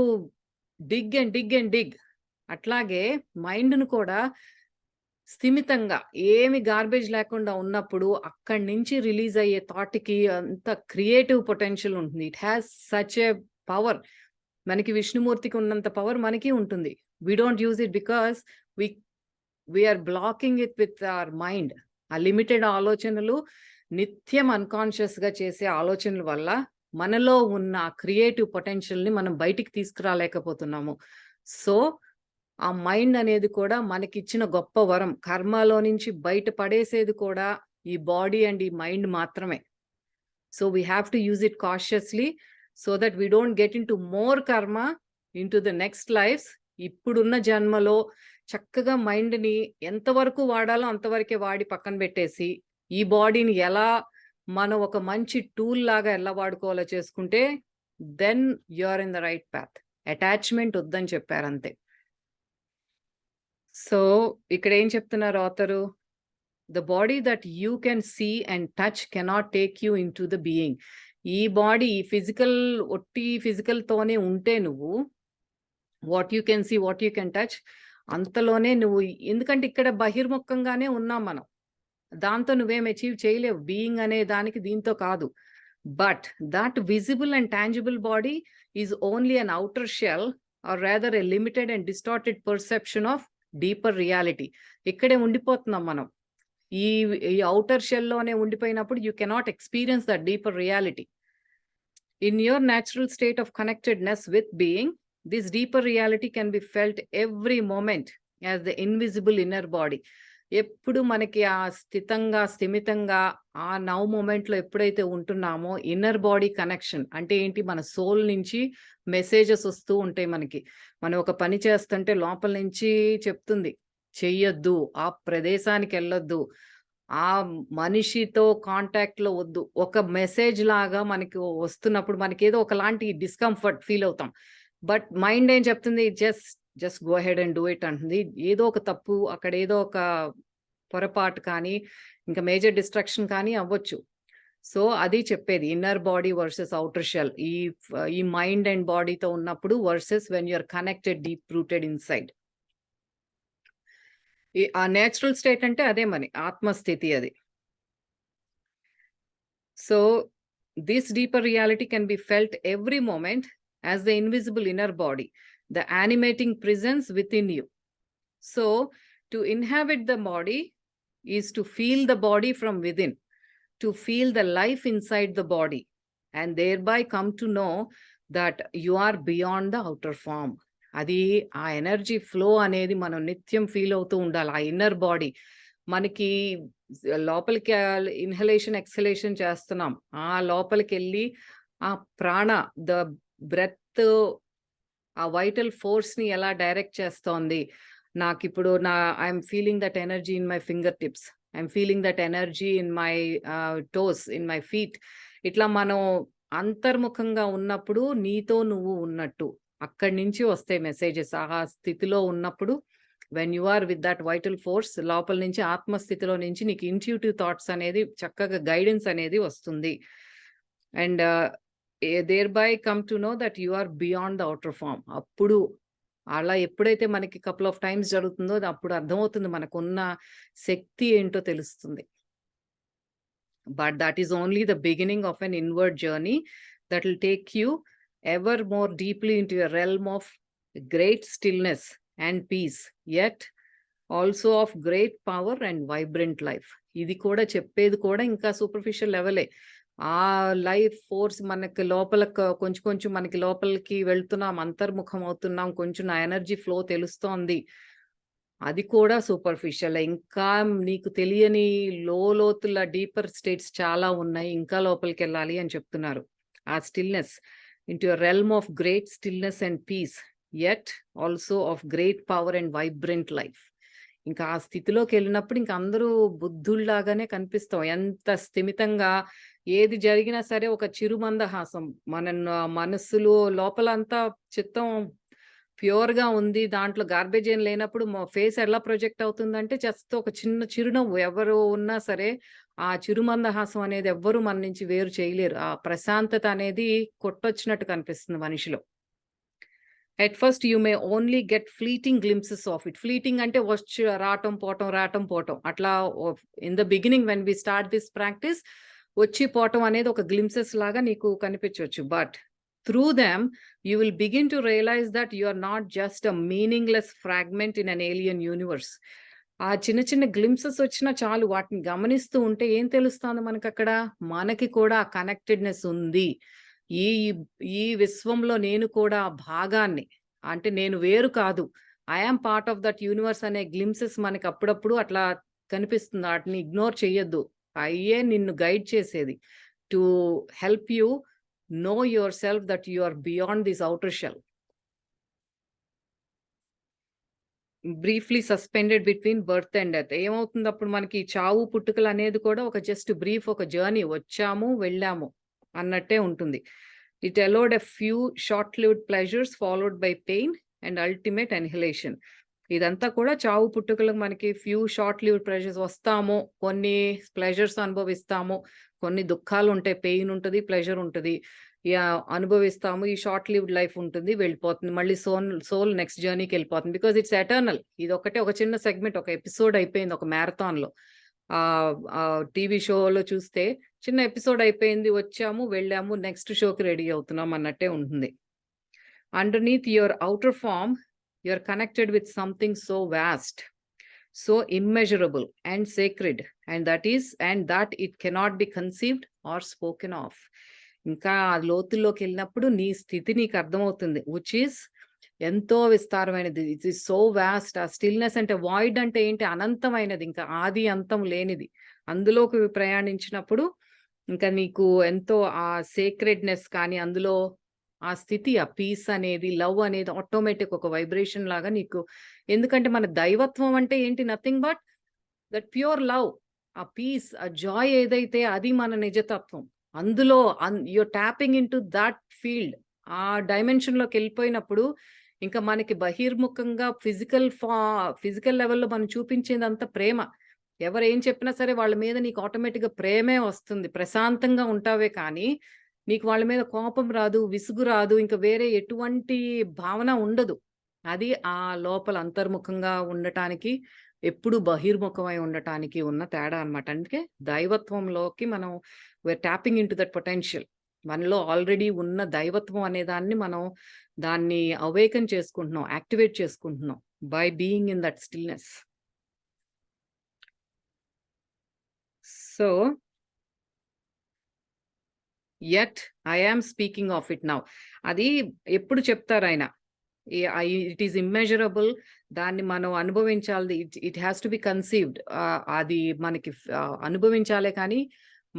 dig and dig and dig. అట్లాగే మైండ్ను కూడా స్థిమితంగా ఏమి గార్బేజ్ లేకుండా ఉన్నప్పుడు అక్కడి నుంచి రిలీజ్ అయ్యే థాట్కి అంత క్రియేటివ్ పొటెన్షియల్ ఉంటుంది. It has such a power. మనకి విష్ణుమూర్తికి ఉన్నంత పవర్ మనకి ఉంటుంది. We don't use it because we're blocking it with our mind. ఆ లిమిటెడ్ ఆలోచనలు, నిత్యం అన్కాన్షియస్ గా చేసే ఆలోచనల వల్ల మనలో ఉన్న క్రియేటివ్ పొటెన్షియల్ ని మనం బయటికి తీసుకురాలేకపోతున్నాము. సో ఆ మైండ్ అనేది కూడా మనకిచ్చిన గొప్ప వరం. కర్మలో నుంచి బయట పడేసేది కూడా ఈ బాడీ అండ్ ఈ మైండ్ మాత్రమే. So we have to use it cautiously so that we don't get into more karma into the next life. ఇప్పుడున్న జన్మలో చక్కగా మైండ్ని ఎంతవరకు వాడాలో అంతవరకే వాడి పక్కన పెట్టేసి ఈ బాడీని ఎలా మనం ఒక మంచి టూల్ లాగా ఎలా వాడుకోవాలో చేసుకుంటే then you are in the right path. Attachment వద్దని చెప్పారు అంతే. సో ఇక్కడ ఏం చెప్తున్నారు author? The body that you can see and touch cannot take you into the being. ఈ బాడీ ఫిజికల్, ఒట్టి ఫిజికల్ తోనే ఉంటే నువ్వు what you can see, what you can touch, అంతలోనే నువ్వు, ఎందుకంటే ఇక్కడ బహిర్ముఖంగానే ఉన్నాం మనం, దాంతో నువ్వేం అచీవ్ చేయలేవు బీయింగ్ అనే దానికి, దీంతో కాదు. But that visible and tangible body is only an outer shell or rather a limited and distorted perception of deeper reality. ఇక్కడే ఉండిపోతున్నాం మనం. ఈ అవుటర్ షెల్ లోనే ఉండిపోయినప్పుడు you cannot experience the deeper reality. In your natural state of connectedness with being, this deeper reality can be felt every moment as the invisible inner body. ఎప్పుడు మనకి ఆ స్థిమితంగా ఆ నౌ మూమెంట్ లో ఎప్పుడైతే ఉంటున్నామో, inner body connection అంటే ఏంటి? మన సోల్ నుంచి మెసేజెస్ వస్తూ ఉంటాయి మనకి. మనం ఒక పని చేస్తుంటే లోపల నుంచి చెప్తుంది చెయ్యొద్దు, ఆ ప్రదేశానికి వెళ్ళొద్దు, ఆ మనిషితో కాంటాక్ట్ లో వద్దు. ఒక మెసేజ్ లాగా మనకి వస్తున్నప్పుడు మనకి ఏదో ఒకలాంటి డిస్కంఫర్ట్ ఫీల్ అవుతాం. బట్ మైండ్ ఏం చెప్తుంది? Just go head and do it అంటుంది. ఏదో ఒక తప్పు అక్కడ, ఏదో ఒక పొరపాటు కానీ ఇంకా మేజర్ డిస్ట్రక్షన్ కానీ అవ్వచ్చు. సో అది చెప్పేది inner body versus outer shell. ఈ మైండ్ అండ్ బాడీతో ఉన్నప్పుడు versus when you're connected, deep rooted inside. ఆ నేచురల్ స్టేట్ అంటే అదే మరి ఆత్మస్థితి అది. So this deeper reality can be felt every moment as the invisible inner body, the animating presence within you. So to inhabit the body is to feel the body from within, to feel the life inside the body, and thereby come to know that you are beyond the outer form. అది ఆ energy flow అనేది మనం నిత్యం feel అవుతూ ఉండాలి. ఆ inner body మనకి లోపలికి ఇన్హలేషన్ ఎక్సలేషన్ చేస్తున్నాం, ఆ లోపలికి వెళ్ళి ఆ ప్రాణ, ద బ్రెత్, ఆ వైటల్ ఫోర్స్ ని ఎలా డైరెక్ట్ చేస్తోంది. నాకు ఇప్పుడు I'm feeling that energy in my finger tips, I'm feeling that energy in my toes, in my feet. ఇట్లా మనం అంతర్ముఖంగా ఉన్నప్పుడు నీతో నువ్వు ఉన్నట్టు అక్కడి నుంచి వస్తాయి మెసేజెస్. ఆ స్థితిలో ఉన్నప్పుడు when you are with that vital force, లోపల నుంచి ఆత్మస్థితిలో నుంచి నీకు ఇంట్యూటివ్ థాట్స్ అనేది చక్కగా గైడెన్స్ అనేది వస్తుంది. And thereby come to know that you are beyond the outer form. అప్పుడు అలా ఎప్పుడైతే మనకి కపుల్ ఆఫ్ టైమ్స్ జరుగుతుందో అప్పుడు అర్థమవుతుంది మనకున్న శక్తి ఏంటో తెలుస్తుంది. But that is only the beginning of an inward journey that will take you ever more deeply into a realm of great stillness and peace, yet also of great power and vibrant life. ఇది కూడా చెప్పేది కూడా ఇంకా superficial లెవెలే. ఆ life force మనకి లోపల కొంచెం కొంచెం మనకి లోపలికి వెళ్తున్నాం, అంతర్ముఖం అవుతున్నాం, కొంచెం నా ఎనర్జీ ఫ్లో తెలుస్తోంది, అది కూడా సూపర్ఫిషియల్. ఇంకా నీకు తెలియని లోతుల డీపర్ స్టేట్స్ చాలా ఉన్నాయి, ఇంకా లోపలికి వెళ్ళాలి అని చెప్తున్నారు. ఆ stillness into a realm of great stillness and peace, yet also of great power and vibrant life. ఇంకా ఆ స్థితిలోకి వెళ్ళినప్పుడు ఇంకా అందరూ బుద్ధుల్లాగానే కనిపిస్తాం. ఎంత స్థిమితంగా ఏది జరిగినా సరే ఒక చిరుమందహాసం, మన మనస్సులో లోపల అంతా చిత్తం ప్యూర్ గా ఉంది, దాంట్లో గార్బేజ్ ఏం లేనప్పుడు ఫేస్ ఎలా ప్రొజెక్ట్ అవుతుందంటే జస్ట్ ఒక చిన్న చిరునవ్వు. ఎవరు ఉన్నా సరే ఆ చిరుమందహాసం అనేది ఎవ్వరూ మన నుంచి వేరు చేయలేరు. ఆ ప్రశాంతత అనేది కొట్టొచ్చినట్టు కనిపిస్తుంది మనిషిలో. At first you may only get fleeting glimpses of it. Fleeting అంటే వచ్చి రావటం పోవటం అట్లా. In the beginning when we start this practice వచ్చి పోవటం అనేది ఒక గ్లింప్సెస్ లాగా నీకు కనిపించవచ్చు. But through them you will begin to realize that you are not just a meaningless fragment in an alien universe. ఆ చిన్న చిన్న గ్లింప్సెస్ వచ్చినా చాలు, వాటిని గమనిస్తూ ఉంటే ఏం తెలుస్తుంది మనకు అక్కడ? మనకి కూడా కనెక్టెడ్నెస్ ఉంది. ఈ ఈ విశ్వంలో నేను కూడా భాగాన్ని, అంటే నేను వేరు కాదు, I am part of that universe అనే గ్లింప్సెస్ మనకి అప్పుడప్పుడు అట్లా కనిపిస్తుంది. వాటిని ఇగ్నోర్ చెయ్యొద్దు. అయ్యే నిన్ను గైడ్ చేసేది, to help you know yourself that you are beyond this outer shell. Briefly suspended between birth and death. ఏమవుతుంది అప్పుడు మనకి చావు పుట్టుకలు అనేది కూడా ఒక జస్ట్ బ్రీఫ్, ఒక జర్నీ, వచ్చాము వెళ్ళాము అన్నట్టే ఉంటుంది. It allowed a few short lived pleasures followed by pain and ultimate annihilation. ఇదంతా కూడా చావు పుట్టుకలకు మనకి ఫ్యూ షార్ట్ లివ్డ్ ప్లెజర్స్, వస్తాము, కొన్ని ప్లెజర్స్ అనుభవిస్తాము, కొన్ని దుఃఖాలు ఉంటాయి, పెయిన్ ఉంటుంది, ప్లెజర్ ఉంటుంది, అనుభవిస్తాము. ఈ షార్ట్ లివ్డ్ లైఫ్ ఉంటుంది, వెళ్ళిపోతుంది, మళ్ళీ సోల్ నెక్స్ట్ జర్నీకి వెళ్ళిపోతుంది. Because it's eternal. ఇది ఒకటే ఒక చిన్న సెగ్మెంట్, ఒక ఎపిసోడ్ అయిపోయింది ఒక మ్యారథాన్ లో. టీవీ షోలో చూస్తే చిన్న ఎపిసోడ్ అయిపోయింది, వచ్చాము వెళ్ళాము, నెక్స్ట్ షోకి రెడీ అవుతున్నాం అన్నట్టే ఉంటుంది. Underneath your outer form you are connected with something so vast, so immeasurable and sacred, and that it cannot be conceived or spoken of. ఇంకా లోతుల్లోకి వెళ్ళినప్పుడు నీ స్థితి నీకు అర్థమవుతుంది, which is ఎంతో విస్తారమైనది. It is so vast. ఆ స్టిల్నెస్ అంటే, వాయిడ్ అంటే ఏంటి? అనంతమైనది, ఇంకా ఆది అంతం లేనిది. అందులోకి ప్రయాణించినప్పుడు ఇంకా నీకు ఎంతో ఆ సేక్రెడ్నెస్ కానీ, అందులో ఆ స్థితి, ఆ పీస్ అనేది, లవ్ అనేది ఆటోమేటిక్ ఒక వైబ్రేషన్ లాగా నీకు. ఎందుకంటే మన దైవత్వం అంటే ఏంటి? Nothing but that pure love. ఆ పీస్, ఆ జాయ్ ఏదైతే, అది మన నిజతత్వం. అందులో you're tapping into that field. ఆ డైమెన్షన్ లోకి వెళ్ళిపోయినప్పుడు ఇంకా మనకి బహిర్ముఖంగా ఫిజికల్ లెవెల్లో మనం చూపించేదంతా ప్రేమ. ఎవరు ఏం చెప్పినా సరే వాళ్ళ మీద నీకు ఆటోమేటిక్ గా ప్రేమే వస్తుంది. ప్రశాంతంగా ఉంటావే కానీ నీకు వాళ్ళ మీద కోపం రాదు, విసుగు రాదు, ఇంకా వేరే ఎటువంటి భావన ఉండదు. అది ఆ లోపల అంతర్ముఖంగా ఉండటానికి, ఎప్పుడు బహిర్ముఖమై ఉండటానికి ఉన్న తేడా అన్నమాట. అందుకే దైవత్వంలోకి మనం tapping into that potential. మనలో ఆల్రెడీ ఉన్న దైవత్వం అనే దాన్ని అవేకన్ చేసుకుంటున్నాం, యాక్టివేట్ చేసుకుంటున్నాం by being in that stillness. So yet I am speaking of it now. అది ఎప్పుడు చెప్తారు ఆయన? It is immeasurable. దాన్ని మనం అనుభవించాలి. It has to be conceived. అది మనకి అనుభవించాలే కానీ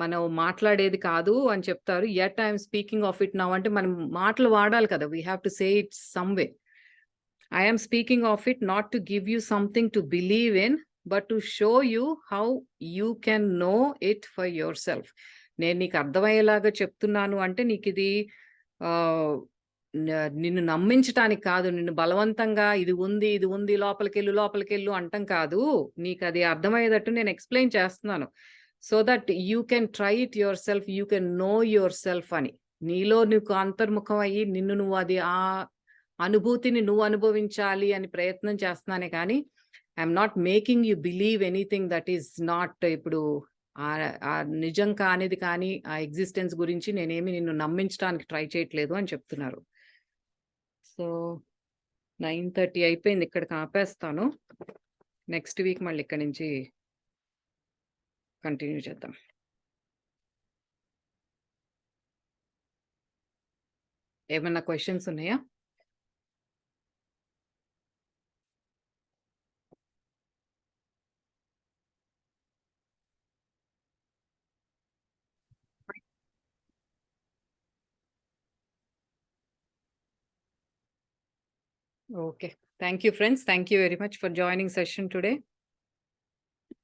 మనం మాట్లాడేది కాదు అని చెప్తారు. Yet I'm speaking of it now అంటే మనం మాటలు వాడాలి కదా, we have to say it some way. I'm speaking of it not to give you something to believe in, but to show you how you can know it for yourself. నేను నీకు అర్థమయ్యేలాగా చెప్తున్నాను అంటే నీకు ఇది నిన్ను నమ్మించటానికి కాదు, నిన్ను బలవంతంగా ఇది ఉంది లోపలికెళ్ళు అంటం కాదు. నీకు అది అర్థమయ్యేటట్టు నేను ఎక్స్ప్లెయిన్ చేస్తున్నాను. So that you can try it yourself, you can know yourself అని. నీలో నీకు అంతర్ముఖం అయ్యి నువ్వు అది ఆ అనుభూతిని నువ్వు అనుభవించాలి అని ప్రయత్నం చేస్తున్నానే కానీ I'm not making you believe anything that is not, ఇప్పుడు ఆ నిజం కానిది కానీ ఆ ఎగ్జిస్టెన్స్ గురించి నేనేమి నిన్ను నమ్మించడానికి ట్రై చేయట్లేదు అని చెప్తున్నారు. సో 9:30 అయిపోయింది, ఇక్కడికి ఆపేస్తాను. నెక్స్ట్ వీక్ మళ్ళీ ఇక్కడి నుంచి కంటిన్యూ చేద్దాం. ఏమన్నా క్వశ్చన్స్ ఉన్నాయా? Okay. Thank you, friends. Thank you very much for joining session today.